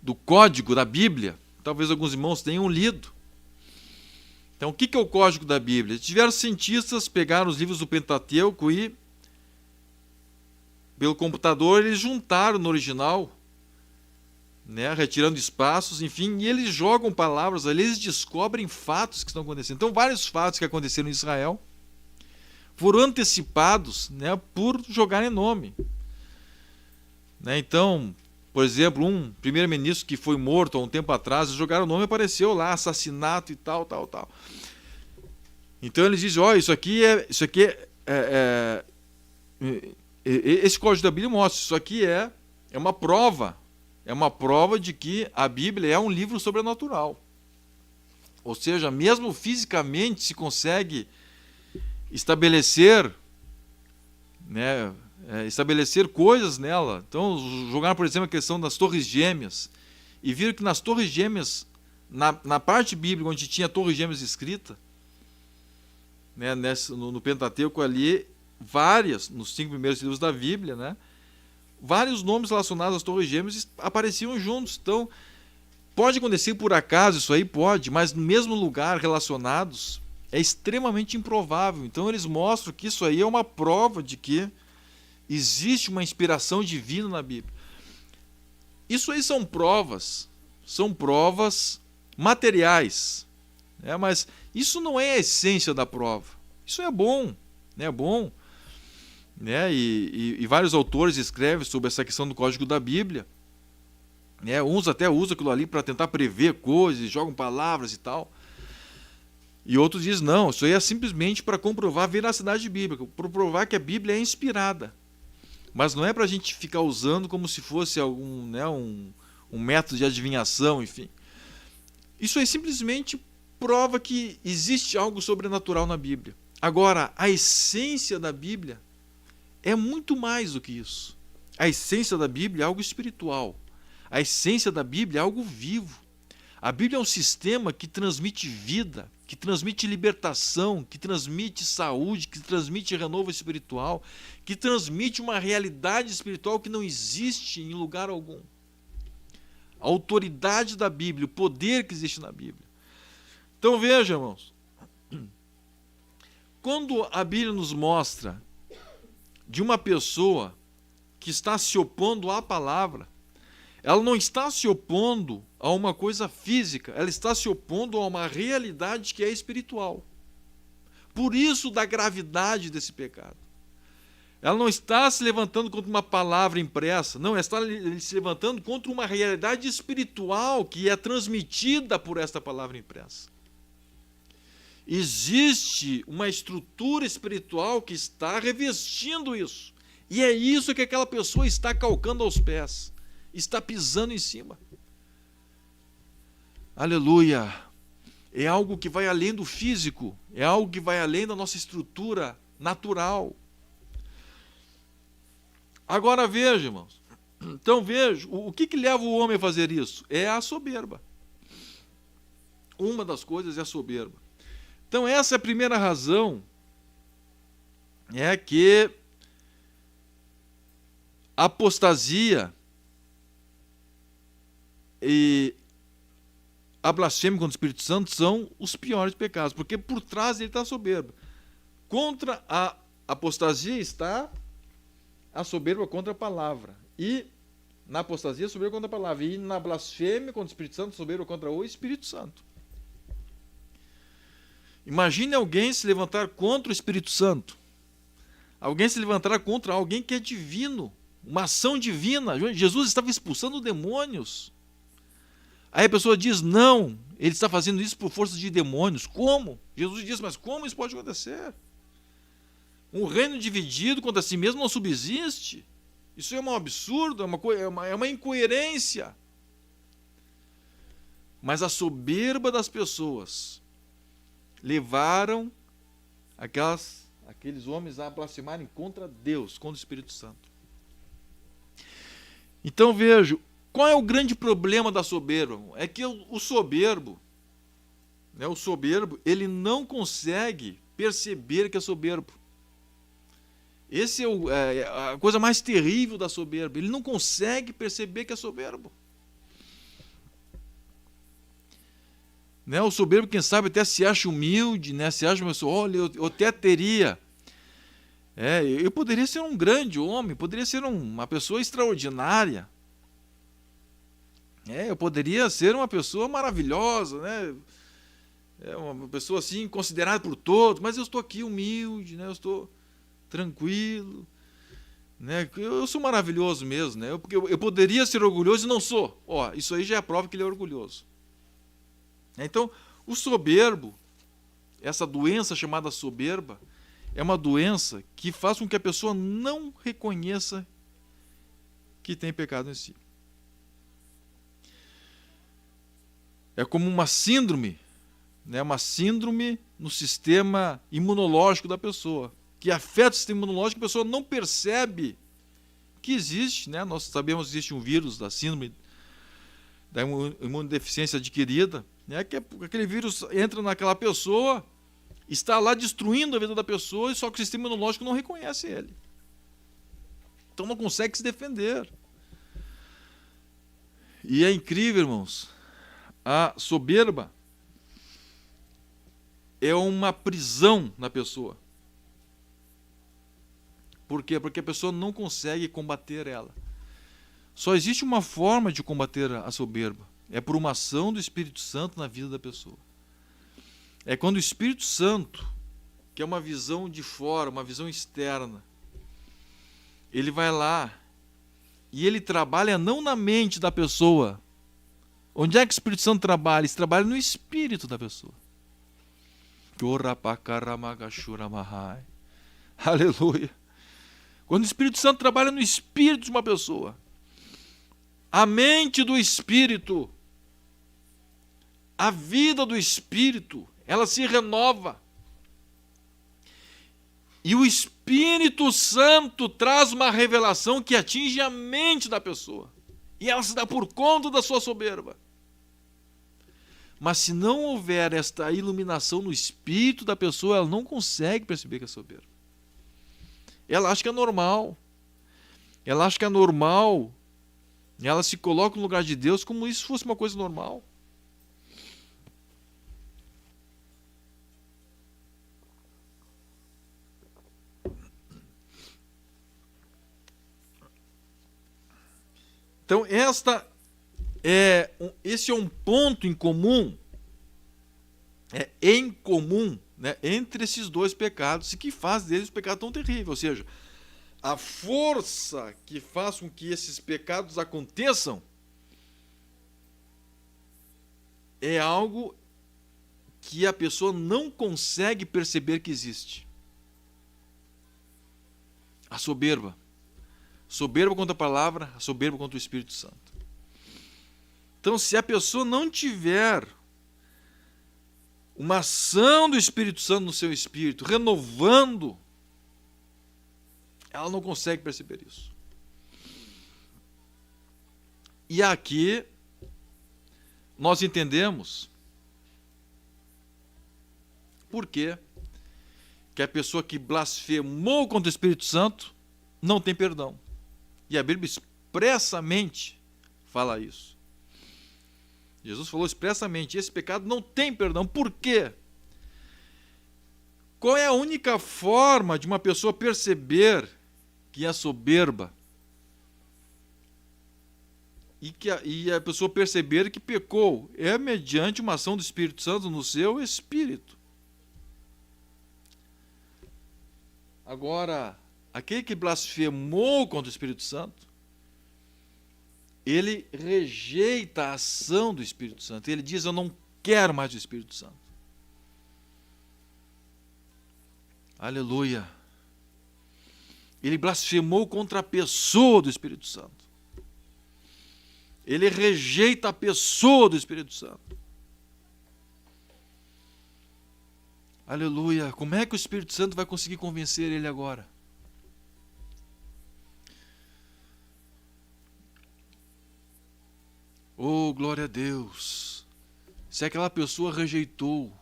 do código da Bíblia. Talvez alguns irmãos tenham lido. Então, o que é o código da Bíblia? Diversos cientistas pegaram os livros do Pentateuco e, pelo computador, eles juntaram no original, né, retirando espaços, enfim, e eles jogam palavras ali, eles descobrem fatos que estão acontecendo. Então, vários fatos que aconteceram em Israel foram antecipados, né, por jogarem nome. Né, então, por exemplo, um primeiro-ministro que foi morto há um tempo atrás, jogaram o nome e apareceu lá, assassinato e tal. Então eles dizem, isso aqui esse código da Bíblia mostra, isso aqui é uma prova de que a Bíblia é um livro sobrenatural. Ou seja, mesmo fisicamente se consegue estabelecer, né, estabelecer coisas nela. Então, jogaram, por exemplo, a questão das torres gêmeas, e viram que nas torres gêmeas, na parte bíblica onde tinha torres gêmeas escrita, né, no Pentateuco ali, nos 5 primeiros livros da Bíblia, né, vários nomes relacionados às torres gêmeas apareciam juntos. Então, Pode acontecer por acaso, isso aí pode, mas no mesmo lugar, relacionados, é extremamente improvável. Então eles mostram que isso aí é uma prova de que existe uma inspiração divina na Bíblia. Isso aí são provas materiais, né? Mas isso não é a essência da prova. Isso é bom, né? É bom, né? E vários autores escrevem sobre essa questão do código da Bíblia, né? Uns até usam aquilo ali para tentar prever coisas, jogam palavras e tal. E outros dizem, não, isso aí é simplesmente para comprovar a veracidade bíblica, para provar que a Bíblia é inspirada. Mas não é para a gente ficar usando como se fosse algum, né, um método de adivinhação, enfim. Isso aí simplesmente prova que existe algo sobrenatural na Bíblia. Agora, a essência da Bíblia é muito mais do que isso. A essência da Bíblia é algo espiritual. A essência da Bíblia é algo vivo. A Bíblia é um sistema que transmite vida, que transmite libertação, que transmite saúde, que transmite renovo espiritual, que transmite uma realidade espiritual que não existe em lugar algum. A autoridade da Bíblia, o poder que existe na Bíblia. Então veja, irmãos, quando a Bíblia nos mostra de uma pessoa que está se opondo à palavra, ela não está se opondo a uma coisa física, ela está se opondo a uma realidade que é espiritual. Por isso da gravidade desse pecado. Ela não está se levantando contra uma palavra impressa, não, ela está se levantando contra uma realidade espiritual que é transmitida por esta palavra impressa. Existe uma estrutura espiritual que está revestindo isso. E é isso que aquela pessoa está calcando aos pés. Está pisando em cima. Aleluia! É algo que vai além do físico, é algo que vai além da nossa estrutura natural. Agora veja, irmãos. Então veja, o que leva o homem a fazer isso? É a soberba. Uma das coisas é a soberba. Então essa é a primeira razão, é que a apostasia e a blasfêmia contra o Espírito Santo são os piores pecados, porque por trás ele está a soberba. Contra a apostasia está a soberba contra a palavra. E na apostasia, a soberba contra a palavra. E na blasfêmia contra o Espírito Santo, a soberba contra o Espírito Santo. Imagine alguém se levantar contra o Espírito Santo. Alguém se levantar contra alguém que é divino. Uma ação divina. Jesus estava expulsando demônios. Aí a pessoa diz, não, ele está fazendo isso por força de demônios. Como? Jesus diz, mas como isso pode acontecer? Um reino dividido contra si mesmo não subsiste. Isso é um absurdo, é uma incoerência. Mas a soberba das pessoas levaram aqueles homens a blasfemarem contra Deus, contra o Espírito Santo. Então vejo, qual é o grande problema da soberba? É que o soberbo, né, ele não consegue perceber que é soberbo. Essa é a coisa mais terrível da soberba. Ele não consegue perceber que é soberbo. Né, o soberbo, quem sabe, até se acha humilde, né, se acha uma pessoa, olha, eu até teria. Eu poderia ser um grande homem, poderia ser uma pessoa extraordinária. Eu poderia ser uma pessoa maravilhosa, né? Uma pessoa assim, considerada por todos, mas eu estou aqui humilde, né? Eu estou tranquilo, né? Eu sou maravilhoso mesmo, né? Porque eu poderia ser orgulhoso e não sou. Isso aí já é a prova que ele é orgulhoso. Então, o soberbo, essa doença chamada soberba, é uma doença que faz com que a pessoa não reconheça que tem pecado em si. É como uma síndrome, né? Uma síndrome no sistema imunológico da pessoa, que afeta o sistema imunológico, a pessoa não percebe que existe, né? Nós sabemos que existe um vírus da síndrome da imunodeficiência adquirida, né? Que aquele vírus entra naquela pessoa, está lá destruindo a vida da pessoa, só que o sistema imunológico não reconhece ele. Então não consegue se defender. E é incrível, irmãos, a soberba é uma prisão na pessoa. Por quê? Porque a pessoa não consegue combater ela. Só existe uma forma de combater a soberba. É por uma ação do Espírito Santo na vida da pessoa. É quando o Espírito Santo, que é uma visão de fora, uma visão externa, ele vai lá e ele trabalha não na mente da pessoa. Onde é que o Espírito Santo trabalha? Ele trabalha no espírito da pessoa. Aleluia. Quando o Espírito Santo trabalha no espírito de uma pessoa, a mente do espírito, a vida do espírito, ela se renova. E o Espírito Santo traz uma revelação que atinge a mente da pessoa. E ela se dá por conta da sua soberba. Mas se não houver esta iluminação no espírito da pessoa, ela não consegue perceber que é soberba. Ela acha que é normal. Ela acha que é normal. Ela se coloca no lugar de Deus como se fosse uma coisa normal. Então, esse é um ponto em comum, né, entre esses dois pecados, e que faz deles um pecado tão terrível. Ou seja, a força que faz com que esses pecados aconteçam é algo que a pessoa não consegue perceber que existe. A soberba. Soberba contra a palavra, soberba contra o Espírito Santo. Então, se a pessoa não tiver uma ação do Espírito Santo no seu espírito, renovando, ela não consegue perceber isso. E aqui nós entendemos por que a pessoa que blasfemou contra o Espírito Santo não tem perdão. E a Bíblia expressamente fala isso. Jesus falou expressamente, esse pecado não tem perdão. Por quê? Qual é a única forma de uma pessoa perceber que é soberba? E a pessoa perceber que pecou? É mediante uma ação do Espírito Santo no seu espírito. Agora, aquele que blasfemou contra o Espírito Santo, ele rejeita a ação do Espírito Santo. Ele diz, eu não quero mais o Espírito Santo. Aleluia. Ele blasfemou contra a pessoa do Espírito Santo. Ele rejeita a pessoa do Espírito Santo. Aleluia. Como é que o Espírito Santo vai conseguir convencer ele agora? Oh, glória a Deus. Se aquela pessoa rejeitou,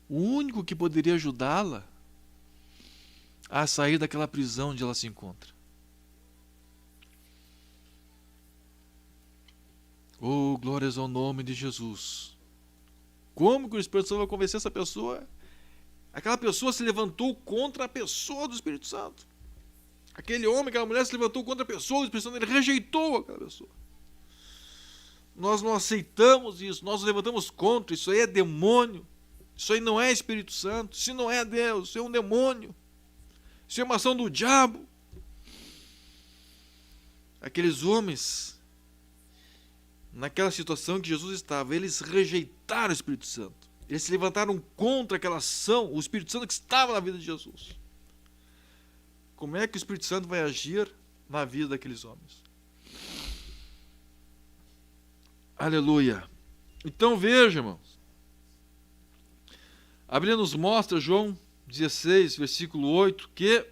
o único que poderia ajudá-la a sair daquela prisão onde ela se encontra. Oh, glórias ao nome de Jesus. Como que o Espírito Santo vai convencer essa pessoa? Aquela pessoa se levantou contra a pessoa do Espírito Santo. Aquele homem, aquela mulher se levantou contra a pessoa do Espírito Santo. Ele rejeitou aquela pessoa. Nós não aceitamos isso. Nós nos levantamos contra. Isso aí é demônio. Isso aí não é Espírito Santo. Isso não é Deus. Isso é um demônio. Isso é uma ação do diabo. Aqueles homens, naquela situação que Jesus estava, eles rejeitaram o Espírito Santo. Eles se levantaram contra aquela ação, o Espírito Santo que estava na vida de Jesus. Como é que o Espírito Santo vai agir na vida daqueles homens? Aleluia. Então veja, irmãos. A Bíblia nos mostra, João 16, versículo 8, que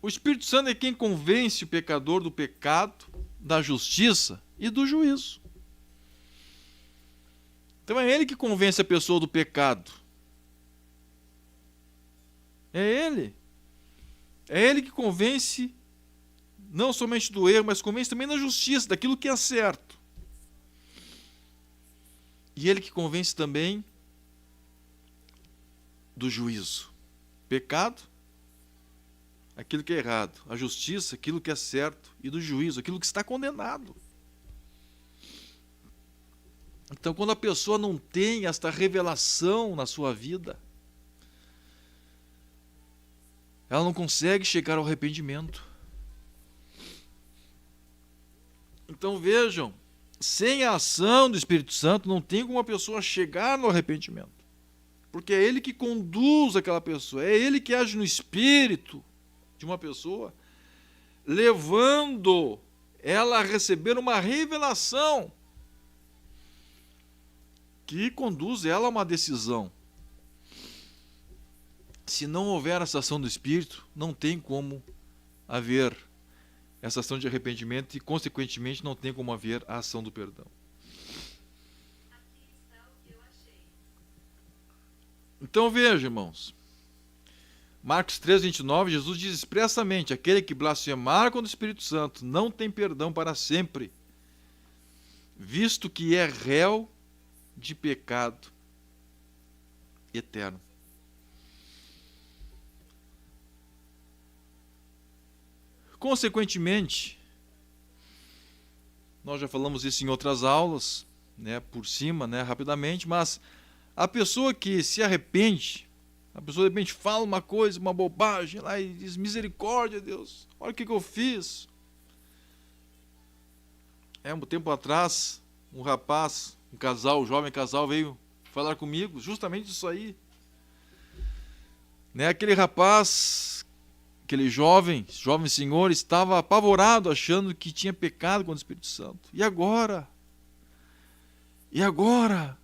o Espírito Santo é quem convence o pecador do pecado, da justiça e do juízo. Então é ele que convence a pessoa do pecado. É ele. É ele que convence não somente do erro, mas convence também da justiça, daquilo que é certo. E ele que convence também do juízo. Pecado, aquilo que é errado. A justiça, aquilo que é certo. E do juízo, aquilo que está condenado. Então, quando a pessoa não tem esta revelação na sua vida, ela não consegue chegar ao arrependimento. Então vejam, sem a ação do Espírito Santo não tem como a pessoa chegar no arrependimento. Porque é ele que conduz aquela pessoa, é ele que age no espírito de uma pessoa, levando ela a receber uma revelação que conduz ela a uma decisão. Se não houver essa ação do Espírito, não tem como haver essa ação de arrependimento e, consequentemente, não tem como haver a ação do perdão. Então veja, irmãos, Marcos 3:29, Jesus diz expressamente: aquele que blasfemar contra o Espírito Santo não tem perdão para sempre, visto que é réu de pecado eterno. Consequentemente, nós já falamos isso em outras aulas, né, por cima, né, rapidamente, mas a pessoa que se arrepende, a pessoa de repente fala uma coisa, uma bobagem lá e diz: misericórdia, Deus, olha o que eu fiz. Um tempo atrás, um rapaz, um casal, um jovem casal veio falar comigo justamente isso aí. Né, aquele rapaz, aquele jovem senhor estava apavorado, achando que tinha pecado contra o Espírito Santo. E agora? E agora?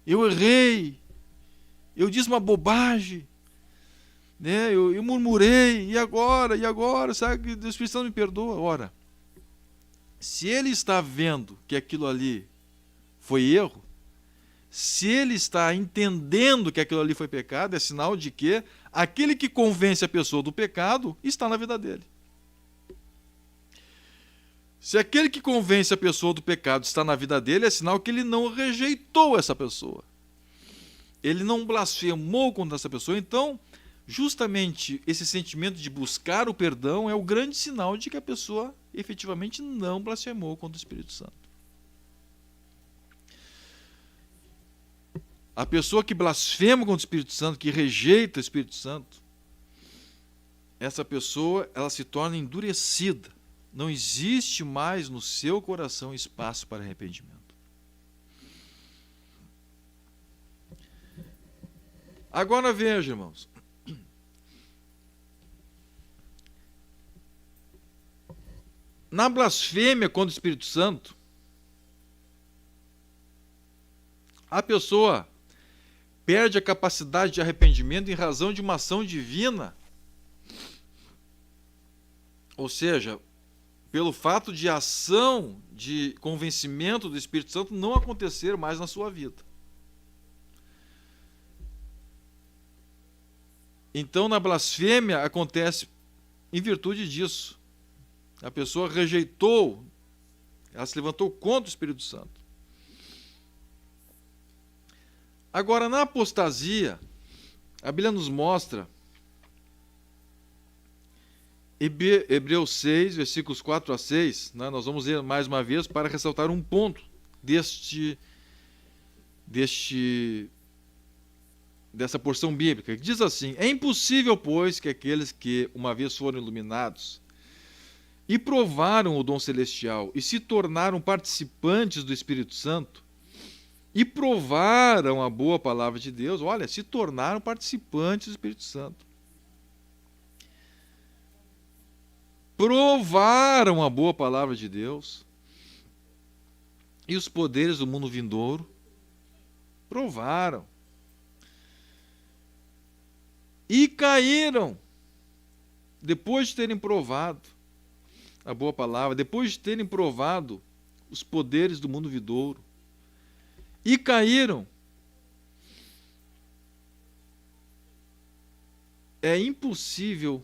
Eu errei. Eu disse uma bobagem. Né? Eu murmurei. E agora? E agora? Sabe que o Espírito Santo me perdoa? Ora, se ele está vendo que aquilo ali foi erro, se ele está entendendo que aquilo ali foi pecado, é sinal de que aquele que convence a pessoa do pecado está na vida dele. Se aquele que convence a pessoa do pecado está na vida dele, é sinal que ele não rejeitou essa pessoa. Ele não blasfemou contra essa pessoa. Então, justamente esse sentimento de buscar o perdão é o grande sinal de que a pessoa efetivamente não blasfemou contra o Espírito Santo. A pessoa que blasfema contra o Espírito Santo, que rejeita o Espírito Santo, essa pessoa, ela se torna endurecida. Não existe mais no seu coração espaço para arrependimento. Agora veja, irmãos. Na blasfêmia contra o Espírito Santo, a pessoa perde a capacidade de arrependimento em razão de uma ação divina. Ou seja, pelo fato de a ação de convencimento do Espírito Santo não acontecer mais na sua vida. Então, na blasfêmia acontece em virtude disso. A pessoa rejeitou, ela se levantou contra o Espírito Santo. Agora, na apostasia, a Bíblia nos mostra, Hebreus 6, versículos 4 a 6, né, nós vamos ler mais uma vez para ressaltar um ponto dessa porção bíblica, que diz assim: é impossível, pois, que aqueles que uma vez foram iluminados e provaram o dom celestial e se tornaram participantes do Espírito Santo e provaram a boa palavra de Deus, olha, se tornaram participantes do Espírito Santo. Provaram a boa palavra de Deus e os poderes do mundo vindouro. Provaram. E caíram, depois de terem provado a boa palavra, depois de terem provado os poderes do mundo vindouro. E caíram. É impossível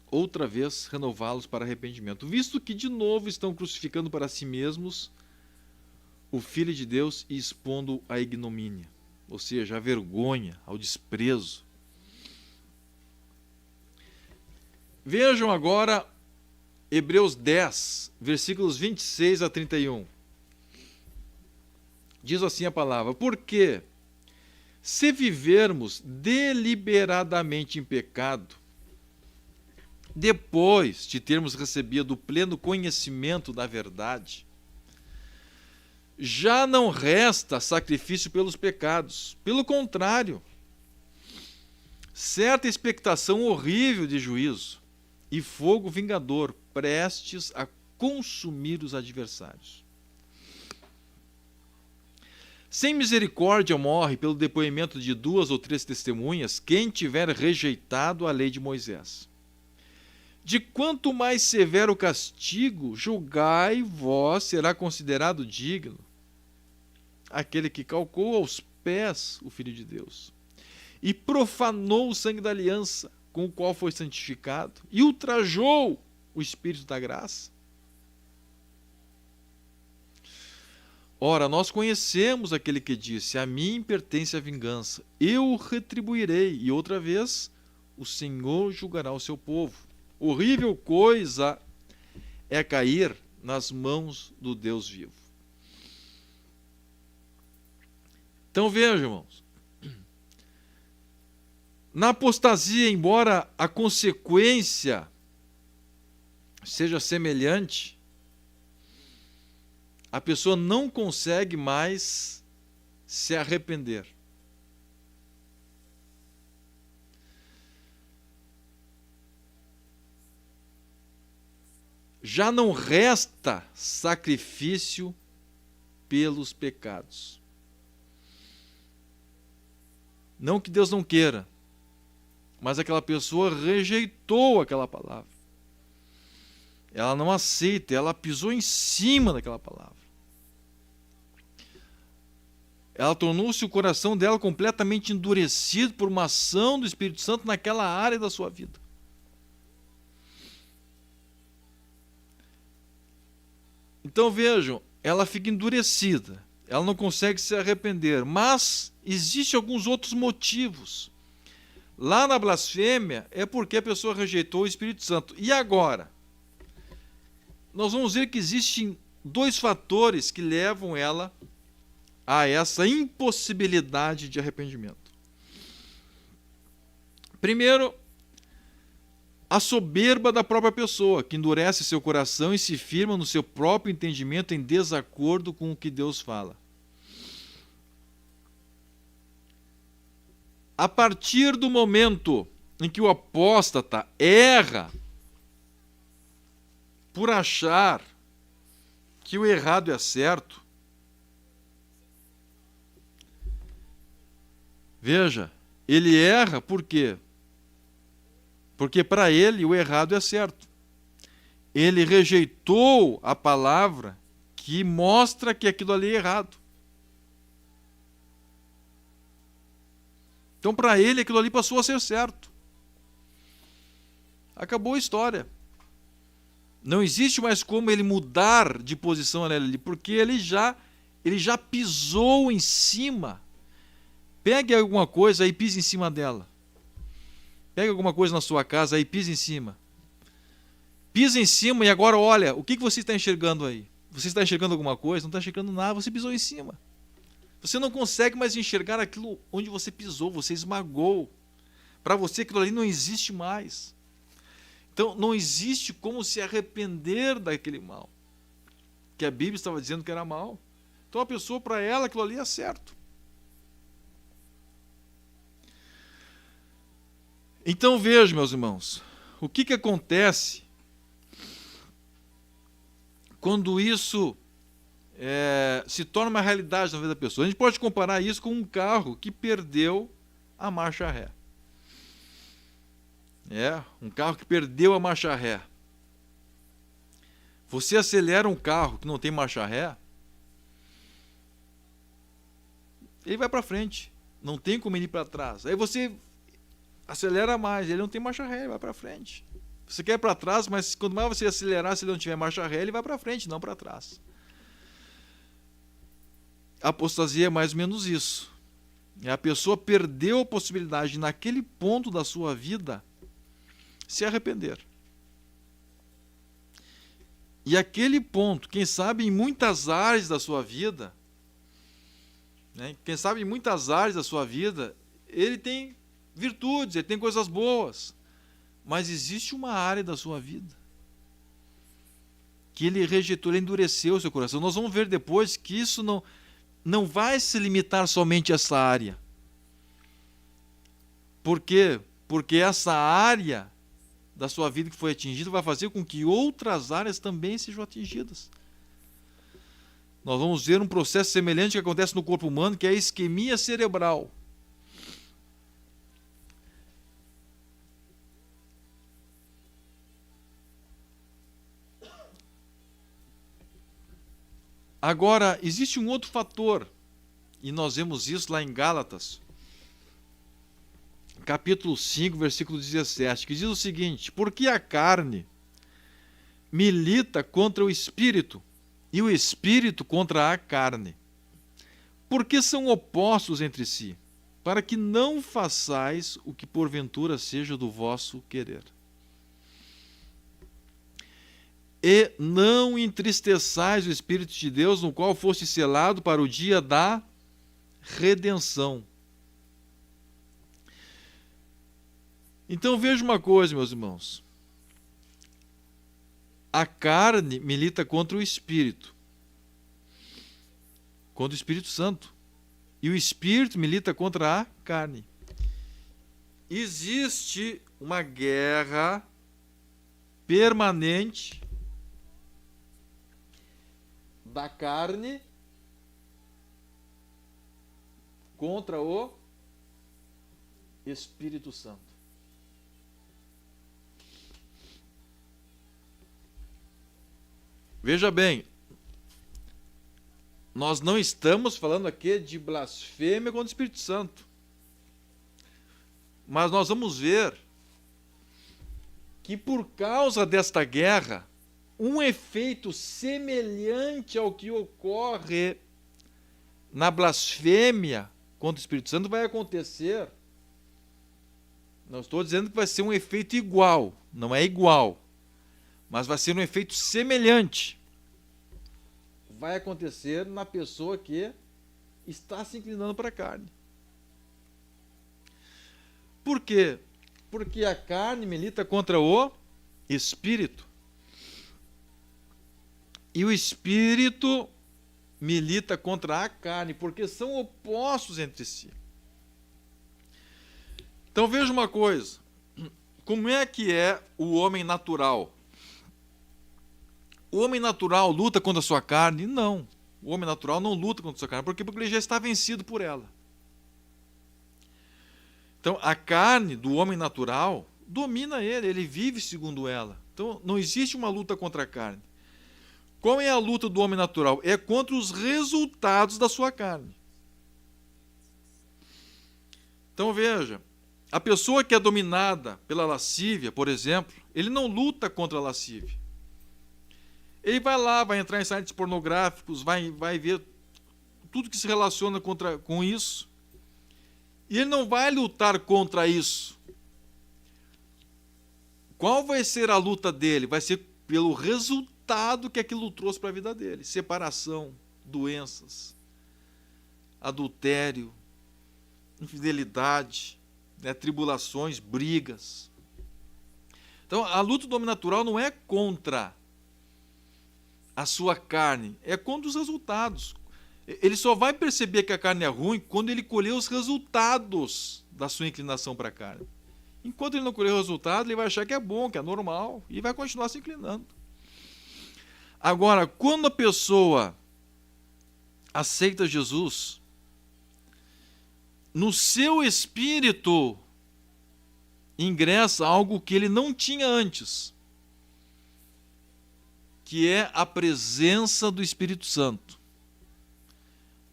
outra vez renová-los para arrependimento, visto que de novo estão crucificando para si mesmos o Filho de Deus e expondo à ignomínia, ou seja, à vergonha, ao desprezo. Vejam agora Hebreus 10, versículos 26 a 31. Diz assim a palavra: porque se vivermos deliberadamente em pecado, depois de termos recebido o pleno conhecimento da verdade, já não resta sacrifício pelos pecados. Pelo contrário, certa expectação horrível de juízo e fogo vingador, prestes a consumir os adversários. Sem misericórdia morre pelo depoimento de 2 ou 3 testemunhas quem tiver rejeitado a lei de Moisés. De quanto mais severo castigo, julgai vós, será considerado digno aquele que calcou aos pés o Filho de Deus e profanou o sangue da aliança com o qual foi santificado e ultrajou o Espírito da graça. Ora, nós conhecemos aquele que disse: a mim pertence a vingança, eu retribuirei, e outra vez o Senhor julgará o seu povo. Horrível coisa é cair nas mãos do Deus vivo. Então vejam, irmãos, na apostasia, embora a consequência seja semelhante, a pessoa não consegue mais se arrepender. Já não resta sacrifício pelos pecados. Não que Deus não queira, mas aquela pessoa rejeitou aquela palavra. Ela não aceita, ela pisou em cima daquela palavra. Ela tornou-se o coração dela completamente endurecido por uma ação do Espírito Santo naquela área da sua vida. Então vejam, ela fica endurecida, ela não consegue se arrepender, mas existem alguns outros motivos. Lá na blasfêmia é porque a pessoa rejeitou o Espírito Santo. E agora? Nós vamos ver que existem 2 fatores que levam ela a essa impossibilidade de arrependimento. Primeiro, a soberba da própria pessoa, que endurece seu coração e se firma no seu próprio entendimento em desacordo com o que Deus fala. A partir do momento em que o apóstata erra por achar que o errado é certo, veja, ele erra por quê? Porque para ele o errado é certo. Ele rejeitou a palavra que mostra que aquilo ali é errado. Então para ele aquilo ali passou a ser certo. Acabou a história. Não existe mais como ele mudar de posição ali, porque ele já pisou em cima. Pegue alguma coisa e pise em cima dela. Pegue alguma coisa na sua casa e pise em cima. Pisa em cima e agora olha, o que você está enxergando aí? Você está enxergando alguma coisa? Não está enxergando nada, você pisou em cima. Você não consegue mais enxergar aquilo onde você pisou, você esmagou. Para você aquilo ali não existe mais. Então não existe como se arrepender daquele mal. Que a Bíblia estava dizendo que era mal. Então a pessoa, para ela, aquilo ali é certo. Então veja, meus irmãos, o que acontece quando isso se torna uma realidade na vida da pessoa. A gente pode comparar isso com um carro que perdeu a marcha ré. Um carro que perdeu a marcha ré. Você acelera um carro que não tem marcha ré, ele vai para frente, não tem como ele ir para trás. Aí você acelera mais, ele não tem marcha ré, ele vai para frente. Você quer ir para trás, mas quando mais você acelerar, se ele não tiver marcha ré, ele vai para frente, não para trás. a apostasia é mais ou menos isso. A pessoa perdeu a possibilidade, naquele ponto da sua vida, se arrepender. E aquele ponto, quem sabe em muitas áreas da sua vida, né, quem sabe em muitas áreas da sua vida, ele tem virtudes, ele tem coisas boas, mas existe uma área da sua vida que ele rejeitou, ele endureceu o seu coração. Nós vamos ver depois que isso não vai se limitar somente a essa área. Por quê? Porque essa área da sua vida que foi atingida vai fazer com que outras áreas também sejam atingidas. Nós vamos ver um processo semelhante que acontece no corpo humano, que é a isquemia cerebral. Agora, existe um outro fator, e nós vemos isso lá em Gálatas, capítulo 5, versículo 17, que diz o seguinte: porque a carne milita contra o espírito, e o espírito contra a carne, porque são opostos entre si, para que não façais o que porventura seja do vosso querer. E não entristeçais o Espírito de Deus, no qual foste selado para o dia da redenção. Então veja uma coisa, meus irmãos. A carne milita contra o Espírito, contra o Espírito Santo. E o Espírito milita contra a carne. Existe uma guerra permanente da carne contra o Espírito Santo. Veja bem, nós não estamos falando aqui de blasfêmia contra o Espírito Santo, mas nós vamos ver que por causa desta guerra, um efeito semelhante ao que ocorre na blasfêmia contra o Espírito Santo vai acontecer. Não estou dizendo que vai ser um efeito igual, não é igual, mas vai ser um efeito semelhante. Vai acontecer na pessoa que está se inclinando para a carne. Por quê? Porque a carne milita contra o Espírito. E o Espírito milita contra a carne, porque são opostos entre si. Então veja uma coisa. Como é que é o homem natural? O homem natural luta contra a sua carne? Não. O homem natural não luta contra a sua carne. Por quê? Porque ele já está vencido por ela. Então a carne do homem natural domina ele vive segundo ela. Então não existe uma luta contra a carne. Qual é a luta do homem natural? É contra os resultados da sua carne. Então veja, a pessoa que é dominada pela lascívia, por exemplo, ele não luta contra a lascívia. Ele vai lá, vai entrar em sites pornográficos, vai ver tudo que se relaciona com isso. E ele não vai lutar contra isso. Qual vai ser a luta dele? Vai ser pelo resultado que aquilo trouxe para a vida dele. Separação, doenças, adultério, infidelidade, tribulações, brigas. Então, a luta do homem natural não é contra a sua carne, é contra os resultados. Ele só vai perceber que a carne é ruim quando ele colher os resultados da sua inclinação para a carne. Enquanto ele não colher o resultado, ele vai achar que é bom, que é normal, e vai continuar se inclinando. Agora, quando a pessoa aceita Jesus, no seu espírito ingressa algo que ele não tinha antes, que é a presença do Espírito Santo.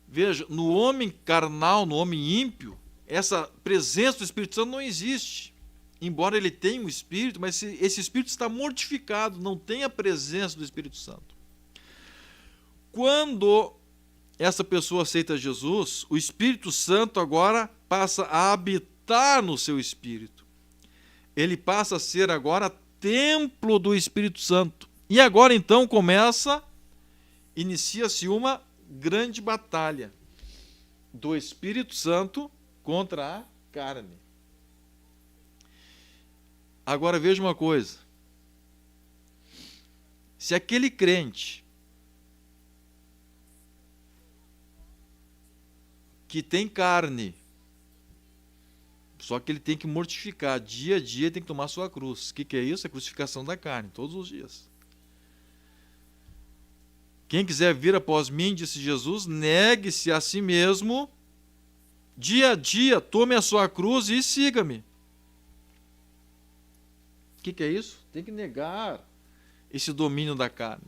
Veja, no homem carnal, no homem ímpio, essa presença do Espírito Santo não existe. Embora ele tenha um Espírito, mas esse Espírito está mortificado, não tem a presença do Espírito Santo. Quando essa pessoa aceita Jesus, o Espírito Santo agora passa a habitar no seu espírito. Ele passa a ser agora templo do Espírito Santo. E agora então inicia-se uma grande batalha do Espírito Santo contra a carne. Agora veja uma coisa. Se aquele crente que tem carne, só que ele tem que mortificar, dia a dia tem que tomar sua cruz. O que é isso? É a crucificação da carne, todos os dias. Quem quiser vir após mim, disse Jesus, negue-se a si mesmo, dia a dia, tome a sua cruz e siga-me. O que é isso? Tem que negar esse domínio da carne.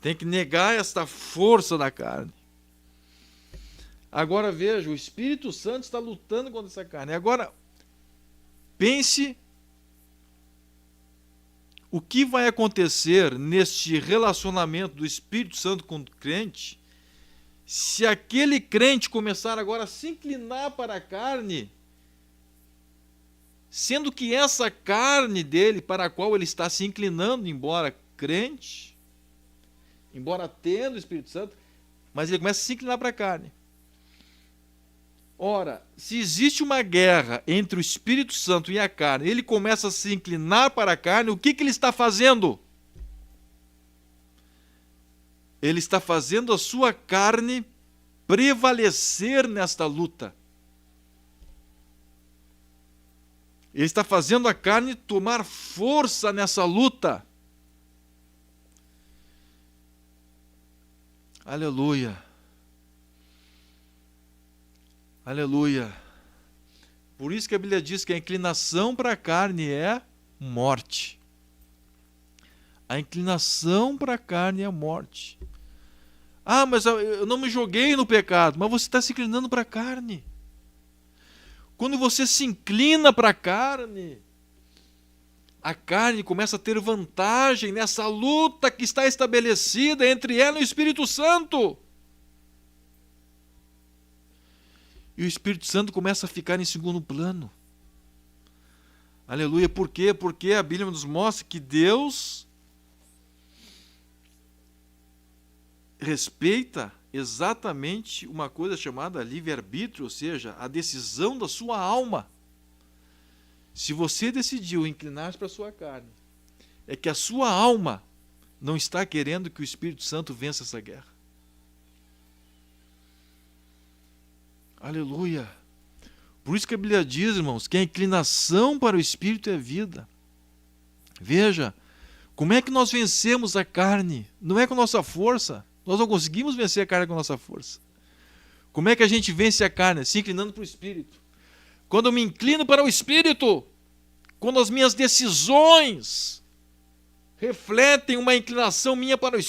Tem que negar esta força da carne. Agora veja, o Espírito Santo está lutando contra essa carne. Agora, pense o que vai acontecer neste relacionamento do Espírito Santo com o crente, se aquele crente começar agora a se inclinar para a carne, sendo que essa carne dele, para a qual ele está se inclinando, embora crente, embora tendo o Espírito Santo, mas ele começa a se inclinar para a carne. Ora, se existe uma guerra entre o Espírito Santo e a carne, ele começa a se inclinar para a carne, o que ele está fazendo? Ele está fazendo a sua carne prevalecer nesta luta. Ele está fazendo a carne tomar força nessa luta. Aleluia. Aleluia. Por isso que a Bíblia diz que a inclinação para a carne é morte. A inclinação para a carne é morte. Ah, mas eu não me joguei no pecado. Mas você está se inclinando para a carne. Quando você se inclina para a carne começa a ter vantagem nessa luta que está estabelecida entre ela e o Espírito Santo. E o Espírito Santo começa a ficar em segundo plano. Aleluia. Por quê? Porque a Bíblia nos mostra que Deus respeita exatamente uma coisa chamada livre-arbítrio, ou seja, a decisão da sua alma. Se você decidiu inclinar-se para a sua carne, é que a sua alma não está querendo que o Espírito Santo vença essa guerra. Aleluia. Por isso que a Bíblia diz, irmãos, que a inclinação para o Espírito é vida. Veja, como é que nós vencemos a carne? Não é com nossa força. Nós não conseguimos vencer a carne com nossa força. Como é que a gente vence a carne? Se inclinando para o Espírito. Quando eu me inclino para o Espírito, quando as minhas decisões refletem uma inclinação minha para o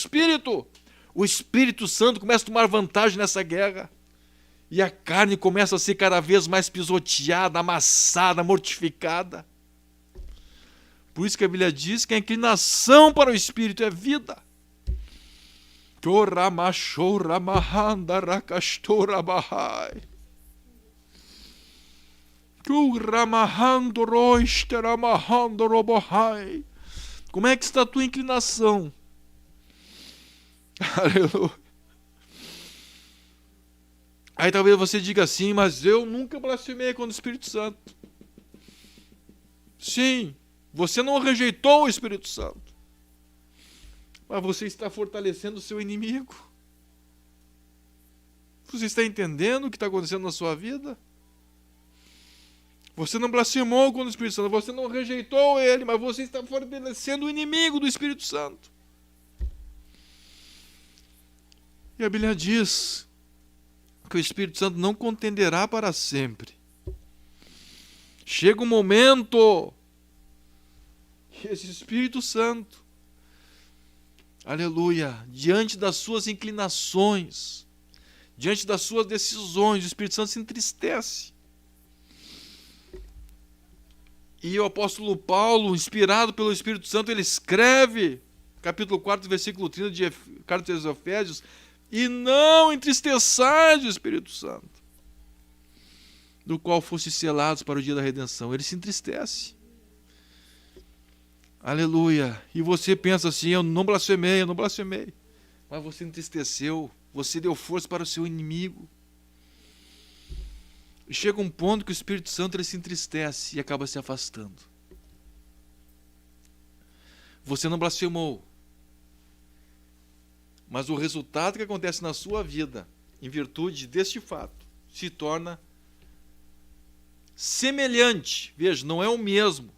Espírito Santo começa a tomar vantagem nessa guerra. E a carne começa a ser cada vez mais pisoteada, amassada, mortificada. Por isso que a Bíblia diz que a inclinação para o Espírito é vida. Como é que está a tua inclinação? Aleluia. Aí talvez você diga assim, mas eu nunca blasfemei contra o Espírito Santo. Sim, você não rejeitou o Espírito Santo. Mas você está fortalecendo o seu inimigo. Você está entendendo o que está acontecendo na sua vida? Você não blasfemou contra o Espírito Santo, você não rejeitou ele, mas você está fortalecendo o inimigo do Espírito Santo. E a Bíblia diz que o Espírito Santo não contenderá para sempre. Chega um momento que esse Espírito Santo, aleluia, diante das suas inclinações, diante das suas decisões, o Espírito Santo se entristece. E o apóstolo Paulo, inspirado pelo Espírito Santo, ele escreve, capítulo 4, versículo 30 de Carta aos Efésios, e não entristeçais o Espírito Santo, do qual foste selados para o dia da redenção. Ele se entristece. Aleluia. E você pensa assim, eu não blasfemei. Mas você entristeceu, você deu força para o seu inimigo. E chega um ponto que o Espírito Santo ele se entristece e acaba se afastando. Você não blasfemou. Mas o resultado que acontece na sua vida, em virtude deste fato, se torna semelhante. Veja, não é o mesmo,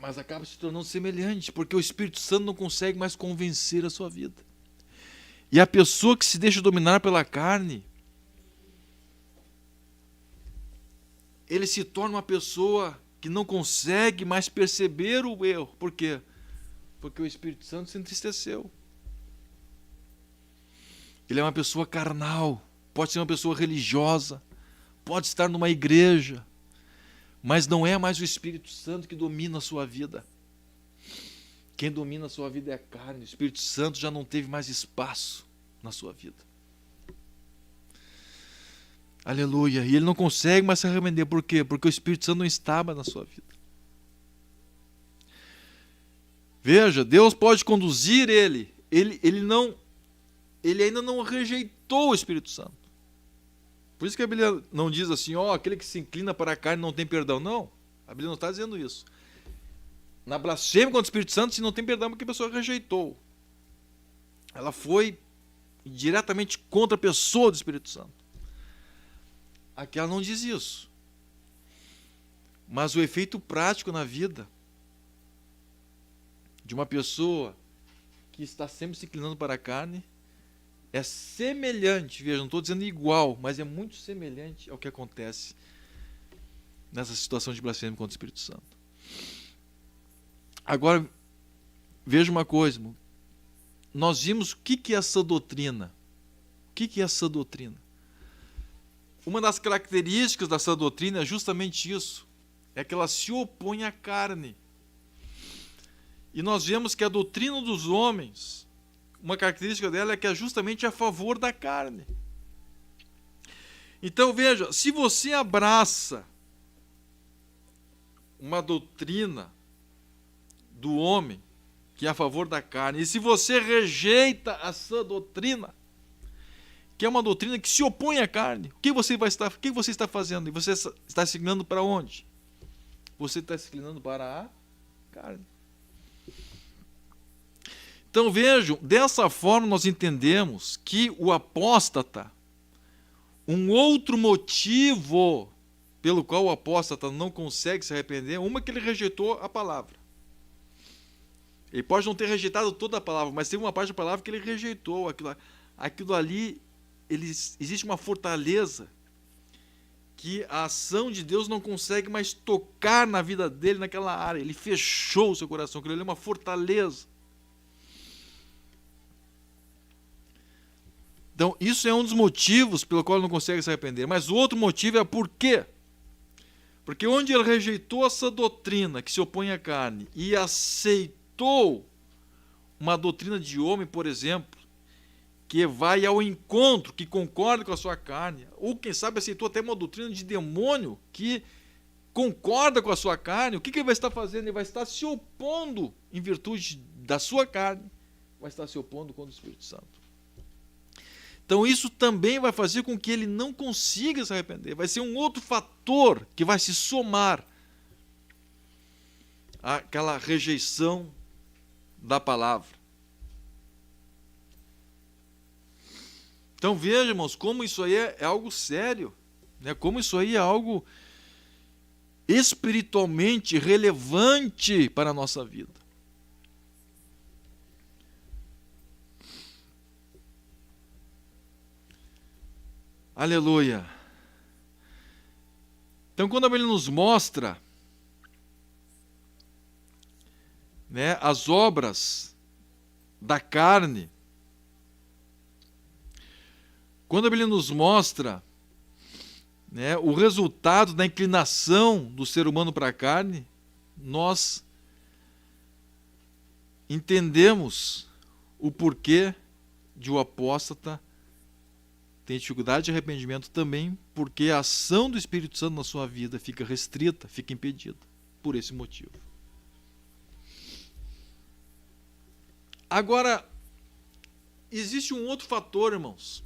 mas acaba se tornando semelhante, porque o Espírito Santo não consegue mais convencer a sua vida. E a pessoa que se deixa dominar pela carne, ele se torna uma pessoa que não consegue mais perceber o erro. Por quê? Porque o Espírito Santo se entristeceu. Ele é uma pessoa carnal, pode ser uma pessoa religiosa, pode estar numa igreja, mas não é mais o Espírito Santo que domina a sua vida. Quem domina a sua vida é a carne. O Espírito Santo já não teve mais espaço na sua vida. Aleluia. E ele não consegue mais se arrepender. Por quê? Porque o Espírito Santo não estava na sua vida. Veja, Deus pode conduzir ele. Ele ainda não rejeitou o Espírito Santo. Por isso que a Bíblia não diz assim, aquele que se inclina para a carne não tem perdão. Não, a Bíblia não está dizendo isso. Na blasfêmia contra o Espírito Santo, se não tem perdão, porque a pessoa rejeitou. Ela foi diretamente contra a pessoa do Espírito Santo. Aqui ela não diz isso. Mas o efeito prático na vida de uma pessoa que está sempre se inclinando para a carne é semelhante, veja, não estou dizendo igual, mas é muito semelhante ao que acontece nessa situação de blasfêmia contra o Espírito Santo. Agora, veja uma coisa, nós vimos o que é essa doutrina. O que é essa doutrina? Uma das características dessa doutrina é justamente isso, é que ela se opõe à carne. E nós vemos que a doutrina dos homens, uma característica dela é que é justamente a favor da carne. Então veja, se você abraça uma doutrina do homem que é a favor da carne, e se você rejeita essa doutrina, que é uma doutrina que se opõe à carne, o que você está fazendo? E você está se inclinando para onde? Você está se inclinando para a carne. Então vejam, dessa forma nós entendemos que o apóstata, um outro motivo pelo qual o apóstata não consegue se arrepender, uma que ele rejeitou a palavra. Ele pode não ter rejeitado toda a palavra, mas tem uma parte da palavra que ele rejeitou. Aquilo ali, existe uma fortaleza que a ação de Deus não consegue mais tocar na vida dele naquela área. Ele fechou o seu coração, aquilo ali é uma fortaleza. Então, isso é um dos motivos pelo qual ele não consegue se arrepender. Mas o outro motivo é por quê? Porque onde ele rejeitou essa doutrina que se opõe à carne e aceitou uma doutrina de homem, por exemplo, que vai ao encontro, que concorda com a sua carne, ou quem sabe aceitou até uma doutrina de demônio que concorda com a sua carne, o que ele vai estar fazendo? Ele vai estar se opondo em virtude da sua carne, vai estar se opondo contra o Espírito Santo. Então isso também vai fazer com que ele não consiga se arrepender. Vai ser um outro fator que vai se somar àquela rejeição da palavra. Então veja, irmãos, como isso aí é algo sério, né? Como isso aí é algo espiritualmente relevante para a nossa vida. Aleluia. Então, quando a Bíblia nos mostra, né, as obras da carne, quando a Bíblia nos mostra, né, o resultado da inclinação do ser humano para a carne, nós entendemos o porquê de o apóstata ter dificuldade de arrependimento também porque a ação do Espírito Santo na sua vida fica restrita, fica impedida, por esse motivo. Agora, existe um outro fator, irmãos,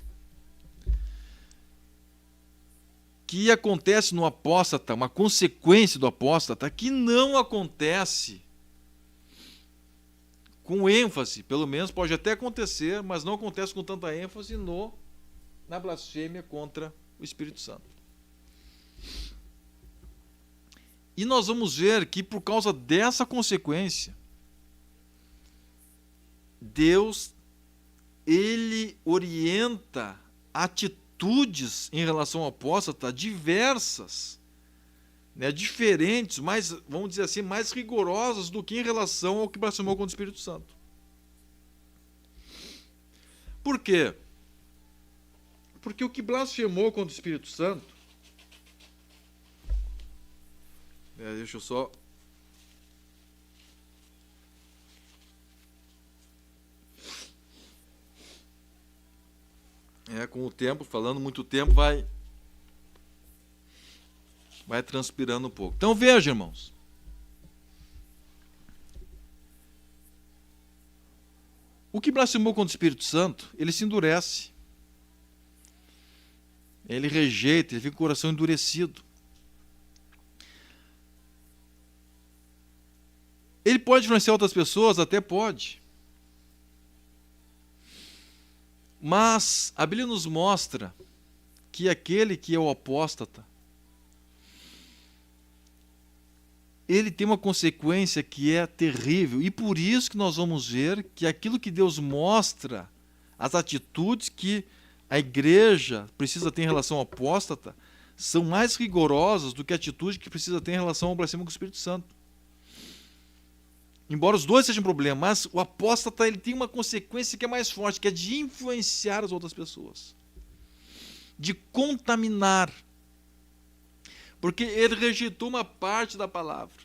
que acontece no apóstata, uma consequência do apóstata, que não acontece com ênfase, pelo menos pode até acontecer, mas não acontece com tanta ênfase na blasfêmia contra o Espírito Santo. E nós vamos ver que por causa dessa consequência, Deus, ele orienta atitudes em relação ao apóstata diversas, né, diferentes, mais, vamos dizer assim, mais rigorosas do que em relação ao que blasfemou contra o Espírito Santo. Por quê? Porque o que blasfemou contra o Espírito Santo, deixa eu só... com o tempo, falando muito tempo, vai transpirando um pouco. Então veja, irmãos. O que blasfemou contra o Espírito Santo, ele se endurece. Ele rejeita, ele fica com o coração endurecido. Ele pode influenciar outras pessoas? Até pode. Mas a Bíblia nos mostra que aquele que é o apóstata, ele tem uma consequência que é terrível. E por isso que nós vamos ver que aquilo que Deus mostra, as atitudes que a igreja precisa ter em relação ao apóstata, são mais rigorosas do que a atitude que precisa ter em relação ao blasfêmio com o Espírito Santo. Embora os dois sejam um problema, mas o apóstata ele tem uma consequência que é mais forte, que é de influenciar as outras pessoas, de contaminar, porque ele rejeitou uma parte da palavra.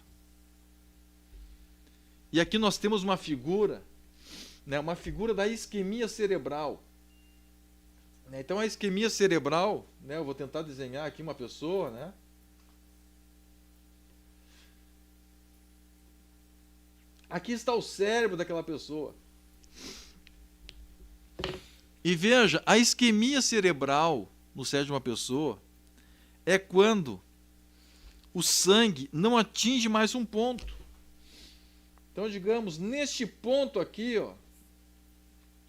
E aqui nós temos uma figura, né, uma figura da isquemia cerebral. Então a isquemia cerebral, né, eu vou tentar desenhar aqui uma pessoa, né? Aqui está o cérebro daquela pessoa. E veja, a isquemia cerebral no cérebro de uma pessoa é quando o sangue não atinge mais um ponto. Então, digamos, neste ponto aqui, ó,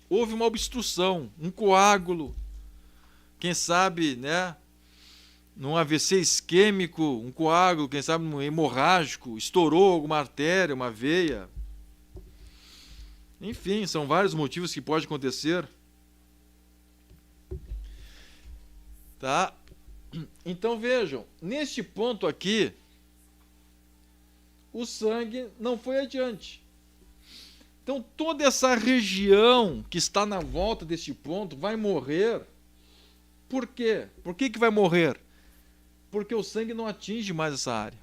houve uma obstrução, um coágulo, quem sabe, né, num AVC isquêmico, um coágulo, quem sabe um hemorrágico, estourou alguma artéria, uma veia. Enfim, são vários motivos que pode acontecer. Tá? Então vejam, neste ponto aqui, o sangue não foi adiante. Então toda essa região que está na volta deste ponto vai morrer. Por quê? Por que vai morrer? Porque o sangue não atinge mais essa área.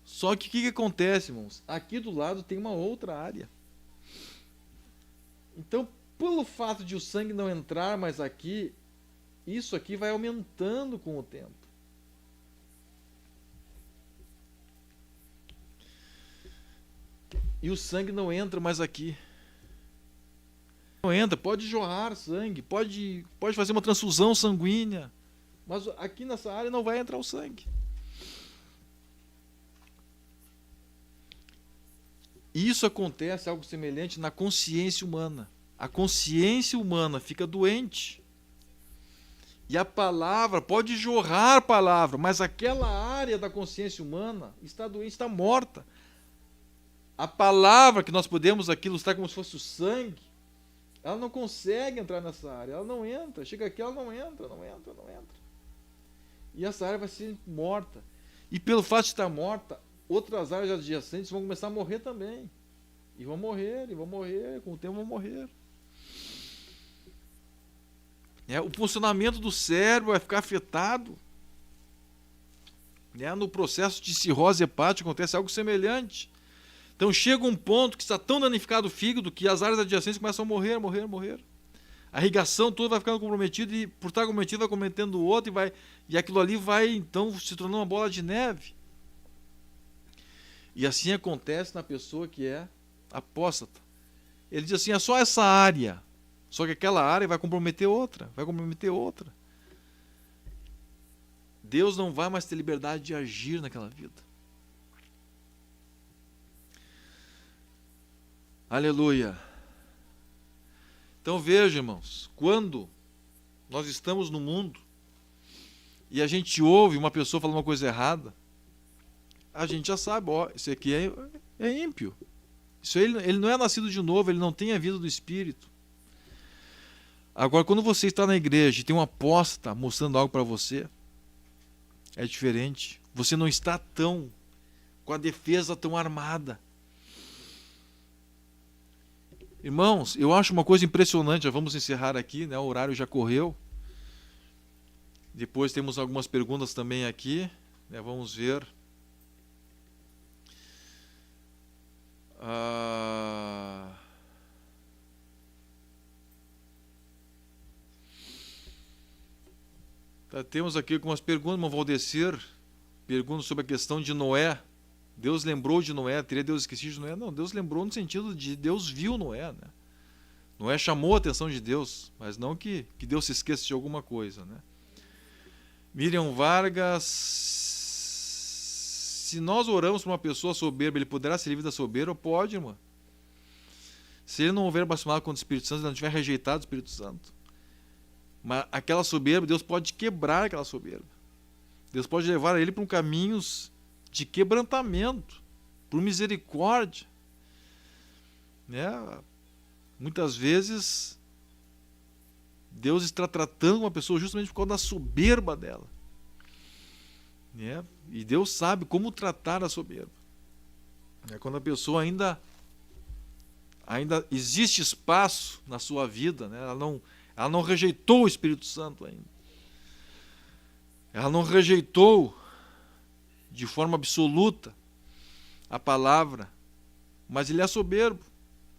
Só que o que acontece, irmãos? Aqui do lado tem uma outra área. Então, pelo fato de o sangue não entrar mais aqui, isso aqui vai aumentando com o tempo. E o sangue não entra mais aqui. Não entra, pode jorrar sangue, pode fazer uma transfusão sanguínea, mas aqui nessa área não vai entrar o sangue. Isso acontece algo semelhante na consciência humana. A consciência humana fica doente. E a palavra, pode jorrar a palavra, mas aquela área da consciência humana está doente, está morta. A palavra que nós podemos aqui ilustrar como se fosse o sangue, ela não consegue entrar nessa área, ela não entra, chega aqui, ela não entra. E essa área vai ser morta. E pelo fato de estar morta, outras áreas adjacentes vão começar a morrer também. E vão morrer, com o tempo vão morrer. O funcionamento do cérebro vai ficar afetado. No processo de cirrose hepática acontece algo semelhante. Então chega um ponto que está tão danificado o fígado que as áreas adjacentes começam a morrer. A irrigação toda vai ficando comprometida e por estar comprometido vai cometendo o outro e aquilo ali vai então se tornando uma bola de neve. E assim acontece na pessoa que é apóstata. Ele diz assim, é só essa área. Só que aquela área vai comprometer outra. Deus não vai mais ter liberdade de agir naquela vida. Aleluia. Então veja, irmãos, quando nós estamos no mundo e a gente ouve uma pessoa falando uma coisa errada, a gente já sabe, ó, esse aqui é ímpio. Isso ele não é nascido de novo, ele não tem a vida do Espírito. Agora, quando você está na igreja e tem um apóstata mostrando algo para você, é diferente. Você não está tão com a defesa tão armada. Irmãos, eu acho uma coisa impressionante, já vamos encerrar aqui, né? O horário já correu. Depois temos algumas perguntas também aqui, né? Vamos ver. Temos aqui algumas perguntas, irmão Valdecir, pergunta sobre a questão de Noé. Deus lembrou de Noé, teria Deus esquecido de Noé? Não, Deus lembrou no sentido de Deus viu Noé, né? Noé chamou a atenção de Deus, mas não que Deus se esqueça de alguma coisa, né? Miriam Vargas, se nós oramos por uma pessoa soberba, ele poderá ser livre da soberba? Pode, irmã. Se ele não houver blasfemado contra o Espírito Santo, se ele não tiver rejeitado o Espírito Santo. Mas aquela soberba, Deus pode quebrar aquela soberba. Deus pode levar ele para um caminho de quebrantamento, por misericórdia. Né? Muitas vezes, Deus está tratando uma pessoa justamente por causa da soberba dela. Né? E Deus sabe como tratar a soberba. Quando a pessoa ainda existe espaço na sua vida, né? Ela não rejeitou o Espírito Santo ainda. Ela não rejeitou de forma absoluta a palavra, mas ele é soberbo.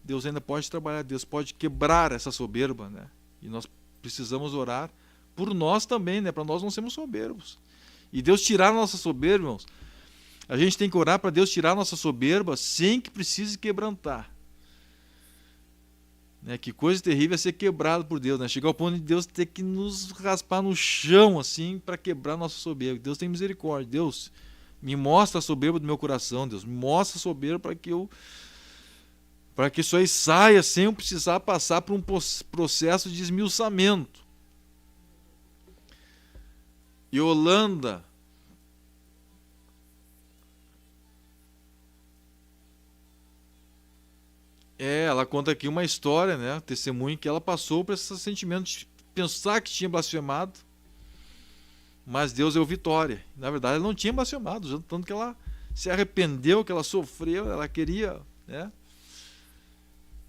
Deus ainda pode trabalhar, Deus pode quebrar essa soberba, né? E nós precisamos orar por nós também, né? Para nós não sermos soberbos. E Deus tirar a nossa soberba, irmãos. A gente tem que orar para Deus tirar a nossa soberba sem que precise quebrantar. Né? Que coisa terrível é ser quebrado por Deus, né? Chegar ao ponto de Deus ter que nos raspar no chão assim para quebrar a nossa soberba. Deus tem misericórdia. Deus, me mostra a soberba do meu coração, Deus. Me mostra a soberba para que isso aí saia sem eu precisar passar por um processo de esmiuçamento. Yolanda, ela conta aqui uma história, né? Testemunho que ela passou por esse sentimento de pensar que tinha blasfemado, mas Deus deu vitória. Na verdade, ela não tinha blasfemado, tanto que ela se arrependeu, que ela sofreu, ela queria, né?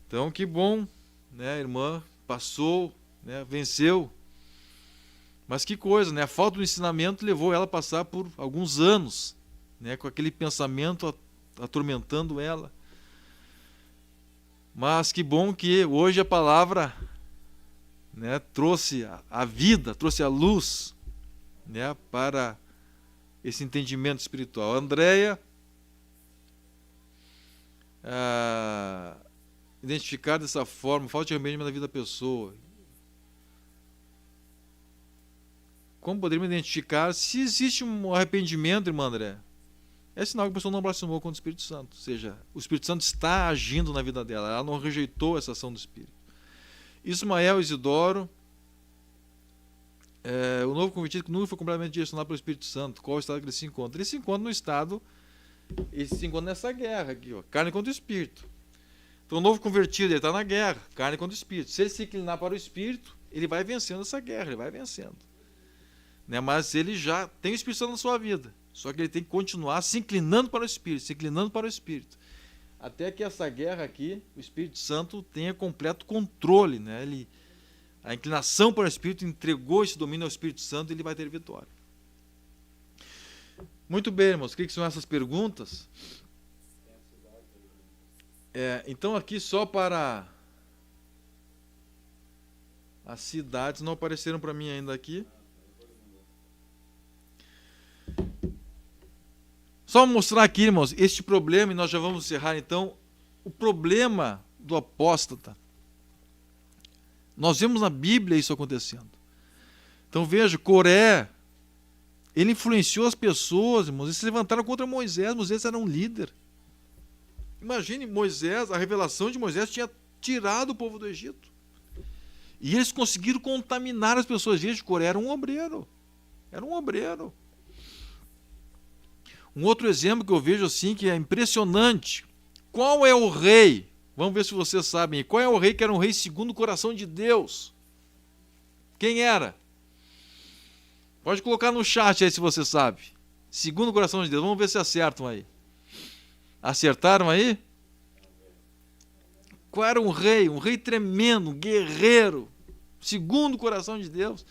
Então, que bom, né? A irmã passou, né? Venceu. Mas que coisa, né? A falta do ensinamento levou ela a passar por alguns anos, né? Com aquele pensamento atormentando ela. Mas que bom que hoje a palavra, né, trouxe a vida, trouxe a luz, né, para esse entendimento espiritual. Andréia, identificar dessa forma, falta de remédio na vida da pessoa. Como poderíamos identificar se existe um arrependimento, irmã André? É sinal que a pessoa não blasfemou contra o Espírito Santo. Ou seja, o Espírito Santo está agindo na vida dela. Ela não rejeitou essa ação do Espírito. Ismael Isidoro, o novo convertido que nunca foi completamente direcionado pelo Espírito Santo. Qual o estado que ele se encontra? Ele se encontra no estado, ele se encontra nessa guerra aqui, ó, carne contra o Espírito. Então o novo convertido, ele está na guerra, carne contra o Espírito. Se ele se inclinar para o Espírito, ele vai vencendo essa guerra, ele vai vencendo. Né? Mas ele já tem o Espírito Santo na sua vida. Só que ele tem que continuar se inclinando para o Espírito, se inclinando para o Espírito. Até que essa guerra aqui, o Espírito Santo tenha completo controle, né? A inclinação para o Espírito entregou esse domínio ao Espírito Santo e ele vai ter vitória. Muito bem, irmãos. O que são essas perguntas? Então aqui só para as cidades, não apareceram para mim ainda aqui. Só mostrar aqui, irmãos, este problema, e nós já vamos encerrar então, o problema do apóstata. Nós vemos na Bíblia isso acontecendo. Então veja, Coré, ele influenciou as pessoas, irmãos, eles se levantaram contra Moisés. Moisés era um líder. Imagine, Moisés, a revelação de Moisés tinha tirado o povo do Egito. E eles conseguiram contaminar as pessoas. Veja, Coré era um obreiro. Era um obreiro. Um outro exemplo que eu vejo assim, que é impressionante. Qual é o rei? Vamos ver se vocês sabem. Qual é o rei que era um rei segundo o coração de Deus? Quem era? Pode colocar no chat aí se você sabe. Segundo o coração de Deus. Vamos ver se acertam aí. Acertaram aí? Qual era um rei tremendo, um guerreiro, segundo o coração de Deus.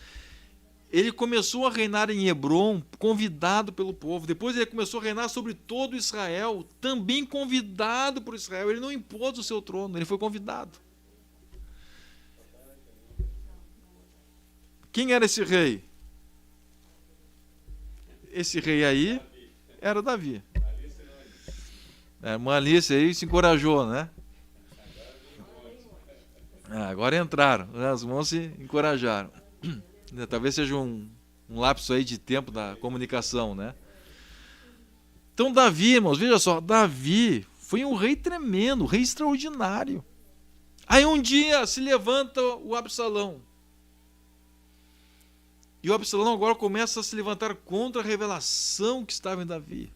Ele começou a reinar em Hebrom, convidado pelo povo. Depois ele começou a reinar sobre todo Israel, também convidado por Israel. Ele não impôs o seu trono, ele foi convidado. Quem era esse rei? Esse rei aí era Davi. A irmã Alice aí se encorajou, né? Agora entraram, as mãos se encorajaram. Talvez seja um lapso aí de tempo da comunicação, né? Então Davi, irmãos, veja só, Davi foi um rei tremendo, um rei extraordinário. Aí um dia se levanta o Absalão. E o Absalão agora começa a se levantar contra a revelação que estava em Davi.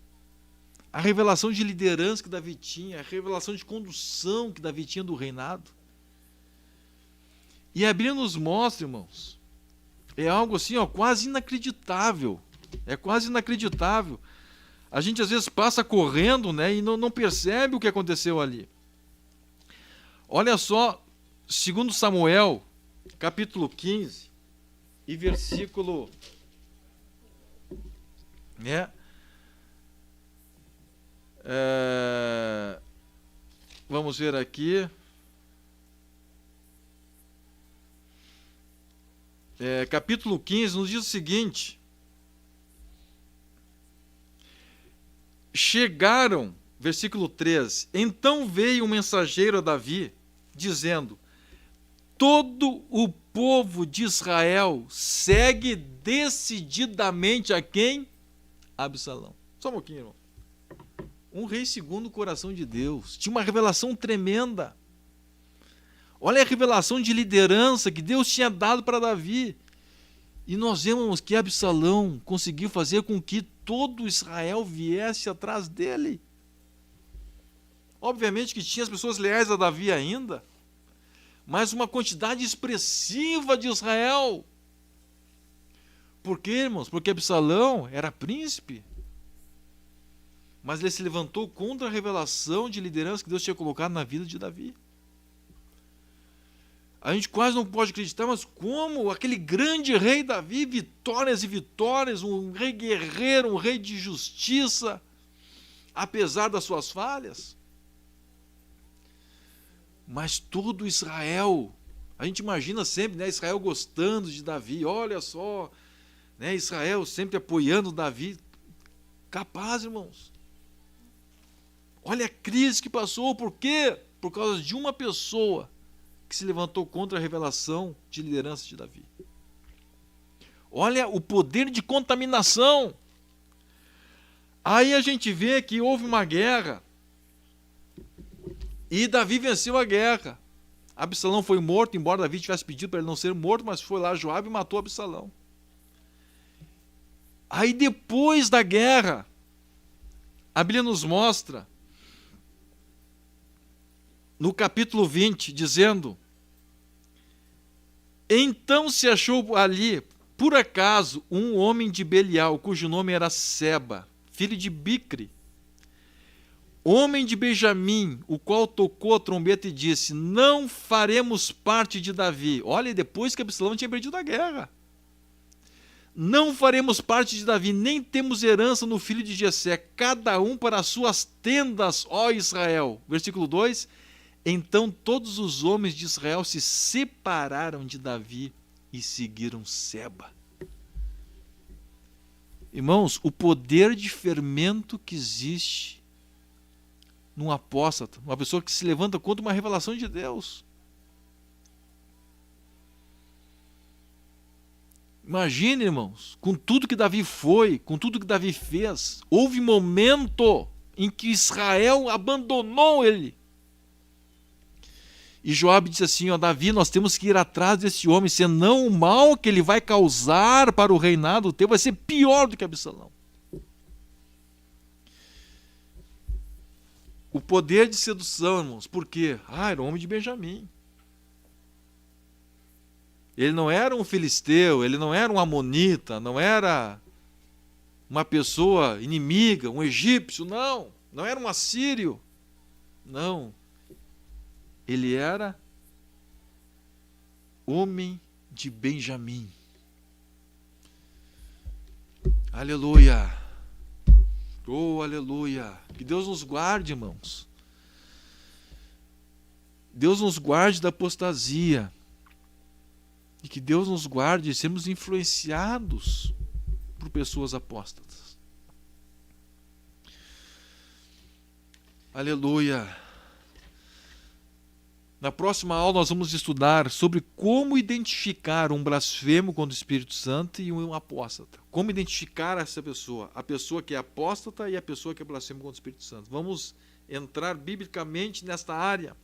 A revelação de liderança que Davi tinha, a revelação de condução que Davi tinha do reinado. E a Bíblia nos mostra, irmãos, é algo assim, ó, quase inacreditável. É quase inacreditável. A gente às vezes passa correndo, né, e não percebe o que aconteceu ali. Olha só, 2 Samuel, capítulo 15, e versículo... vamos ver aqui. Capítulo 15 nos diz o seguinte: chegaram, versículo 3, então veio um mensageiro a Davi, dizendo: todo o povo de Israel segue decididamente a quem? Absalão. Só um pouquinho, irmão. Um rei segundo o coração de Deus, tinha uma revelação tremenda. Olha a revelação de liderança que Deus tinha dado para Davi. E nós vemos que Absalão conseguiu fazer com que todo Israel viesse atrás dele. Obviamente que tinha as pessoas leais a Davi ainda, mas uma quantidade expressiva de Israel. Por quê, irmãos? Porque Absalão era príncipe. Mas ele se levantou contra a revelação de liderança que Deus tinha colocado na vida de Davi. A gente quase não pode acreditar, mas como aquele grande rei Davi, vitórias e vitórias, um rei guerreiro, um rei de justiça, apesar das suas falhas. Mas todo Israel, a gente imagina sempre, né, Israel gostando de Davi, olha só, né, Israel sempre apoiando Davi. Capaz, irmãos. Olha a crise que passou, por quê? Por causa de uma pessoa que se levantou contra a revelação de liderança de Davi. Olha o poder de contaminação. Aí a gente vê que houve uma guerra e Davi venceu a guerra. Absalão foi morto, embora Davi tivesse pedido para ele não ser morto, mas foi lá Joabe e matou Absalão. Aí depois da guerra, a Bíblia nos mostra no capítulo 20, dizendo: então se achou ali, por acaso, um homem de Belial, cujo nome era Seba, filho de Bicre, homem de Benjamim, o qual tocou a trombeta e disse: não faremos parte de Davi. Olha, depois que Absalão tinha perdido a guerra. não faremos parte de Davi, nem temos herança no filho de Jessé, cada um para as suas tendas, ó Israel. Versículo 2, então todos os homens de Israel se separaram de Davi e seguiram Seba. Irmãos, o poder de fermento que existe num apóstata, uma pessoa que se levanta contra uma revelação de Deus. Imagine, irmãos, com tudo que Davi foi, com tudo que Davi fez, houve momento em que Israel abandonou ele. E Joabe disse assim, ó, Davi, nós temos que ir atrás desse homem, senão o mal que ele vai causar para o reinado teu vai ser pior do que Absalão. O poder de sedução, irmãos, por quê? Era um homem de Benjamim. Ele não era um filisteu, ele não era um amonita, não era uma pessoa inimiga, um egípcio, não era um assírio, não. Ele era homem de Benjamim. Aleluia. Oh, aleluia. Que Deus nos guarde, irmãos. Deus nos guarde da apostasia. E que Deus nos guarde de sermos influenciados por pessoas apóstatas. Aleluia. Na próxima aula nós vamos estudar sobre como identificar um blasfemo contra o Espírito Santo e um apóstata. Como identificar essa pessoa, a pessoa que é apóstata e a pessoa que é blasfemo contra o Espírito Santo. Vamos entrar biblicamente nesta área.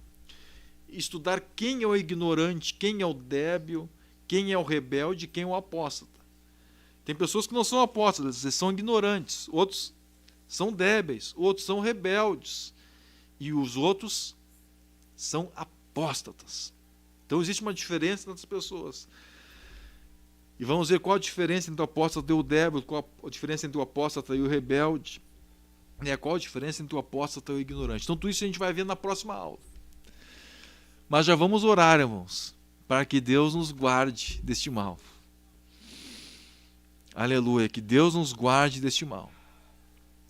Estudar quem é o ignorante, quem é o débil, quem é o rebelde, quem é o apóstata. Tem pessoas que não são apóstatas, eles são ignorantes. Outros são débeis, outros são rebeldes. E os outros são apóstatas. Então existe uma diferença entre as pessoas. E vamos ver qual a diferença entre o apóstata e o débil, qual a diferença entre o apóstata e o rebelde, qual a diferença entre o apóstata e o ignorante. Então tudo isso a gente vai ver na próxima aula. Mas já vamos orar, irmãos, para que Deus nos guarde deste mal. Aleluia, que Deus nos guarde deste mal.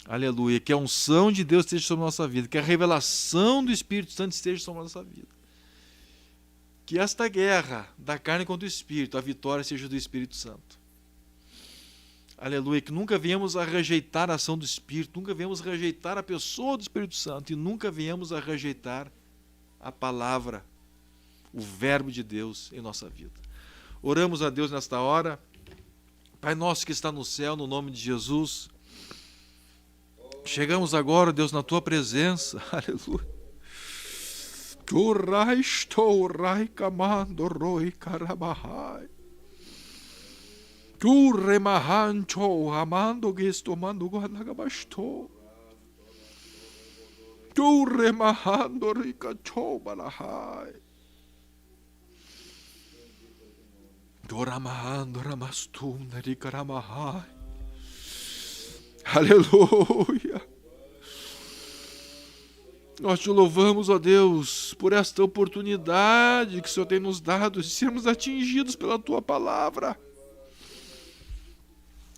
Aleluia, que a unção de Deus esteja sobre a nossa vida, que a revelação do Espírito Santo esteja sobre a nossa vida. Que esta guerra da carne contra o Espírito, a vitória seja do Espírito Santo. Aleluia, que nunca venhamos a rejeitar a ação do Espírito, nunca venhamos a rejeitar a pessoa do Espírito Santo e nunca venhamos a rejeitar a palavra, o verbo de Deus em nossa vida. Oramos a Deus nesta hora. Pai nosso que está no céu, no nome de Jesus, chegamos agora, Deus, na tua presença. Aleluia. Turai estou, rai camando, roi carabahai. Tu remahancho, amando gesto mando guanagabasto. Tu remahando ricacho balahai. Tu ramahando ramastum naricaramahai. Aleluia. Nós te louvamos, ó Deus, por esta oportunidade que o Senhor tem nos dado de sermos atingidos pela tua palavra.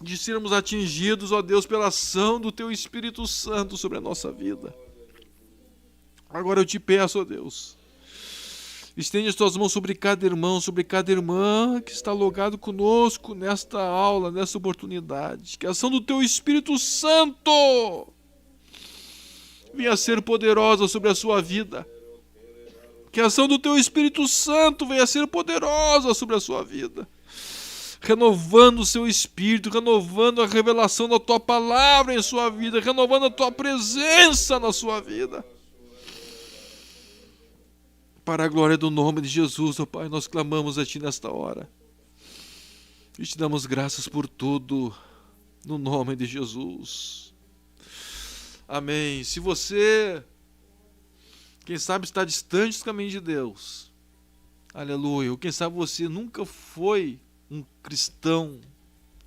De sermos atingidos, ó Deus, pela ação do teu Espírito Santo sobre a nossa vida. Agora eu te peço, ó Deus, estende as tuas mãos sobre cada irmão, sobre cada irmã que está logado conosco nesta aula, nesta oportunidade. Que a ação do teu Espírito Santo venha a ser poderosa sobre a sua vida. Que a ação do teu Espírito Santo venha a ser poderosa sobre a sua vida. Renovando o seu espírito, renovando a revelação da tua palavra em sua vida, renovando a tua presença na sua vida. Para a glória do nome de Jesus, ó Pai, nós clamamos a Ti nesta hora. E te damos graças por tudo, no nome de Jesus. Amém. Se você, quem sabe, está distante dos caminhos de Deus, aleluia, ou quem sabe você nunca foi um cristão,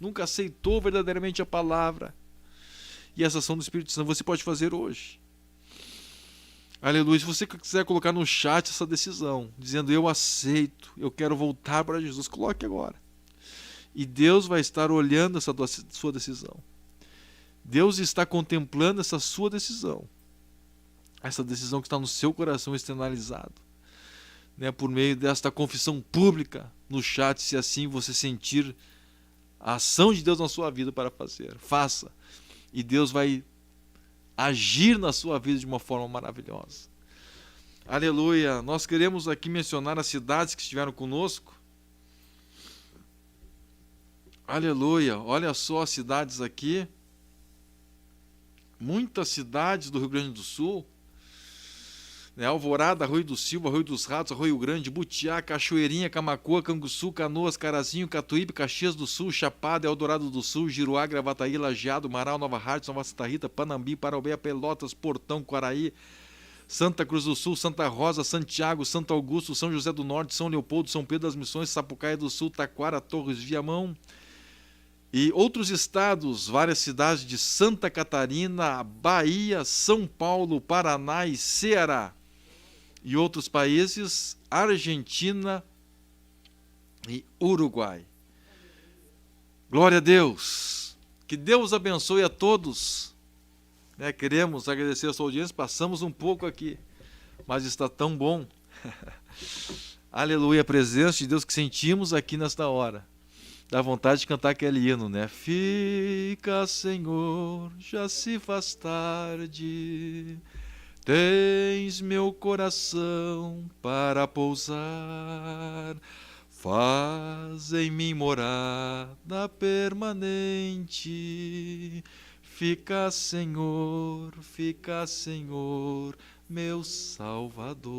nunca aceitou verdadeiramente a palavra, e essa ação do Espírito Santo você pode fazer hoje. Aleluia. Se você quiser colocar no chat essa decisão, dizendo eu aceito, eu quero voltar para Jesus, coloque agora. E Deus vai estar olhando essa sua decisão. Deus está contemplando essa sua decisão. Essa decisão que está no seu coração externalizado. Né, por meio desta confissão pública no chat, se assim você sentir a ação de Deus na sua vida para fazer. Faça. E Deus vai agir na sua vida de uma forma maravilhosa. Aleluia. Nós queremos aqui mencionar as cidades que estiveram conosco. Aleluia. Olha só as cidades aqui. Muitas cidades do Rio Grande do Sul. Alvorada, Arroio do Silva, Arroio dos Ratos, Arroio Grande, Butiá, Cachoeirinha, Camacoa, Canguçu, Canoas, Carazinho, Catuípe, Caxias do Sul, Chapada, Eldorado do Sul, Giruá, Gravataí, Lajeado, Marau, Nova Hartz, Nova Santa Rita, Panambi, Paraubeia, Pelotas, Portão, Quaraí, Santa Cruz do Sul, Santa Rosa, Santiago, Santo Augusto, São José do Norte, São Leopoldo, São Pedro das Missões, Sapucaia do Sul, Taquara, Torres, Viamão. E outros estados, várias cidades de Santa Catarina, Bahia, São Paulo, Paraná e Ceará. E outros países, Argentina e Uruguai. Glória a Deus. Que Deus abençoe a todos. Queremos agradecer a sua audiência. Passamos um pouco aqui, mas está tão bom. Aleluia, a presença de Deus que sentimos aqui nesta hora. Dá vontade de cantar aquele hino, né? Fica, Senhor, já se faz tarde. Tens meu coração para pousar, faz em mim morada permanente. Fica, Senhor, meu Salvador.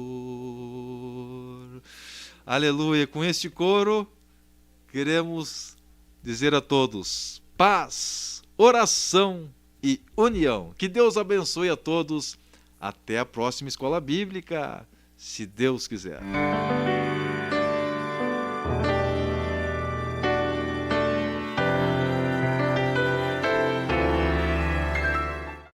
Aleluia, com este coro, queremos dizer a todos, paz, oração e união. Que Deus abençoe a todos. Até a próxima Escola Bíblica, se Deus quiser.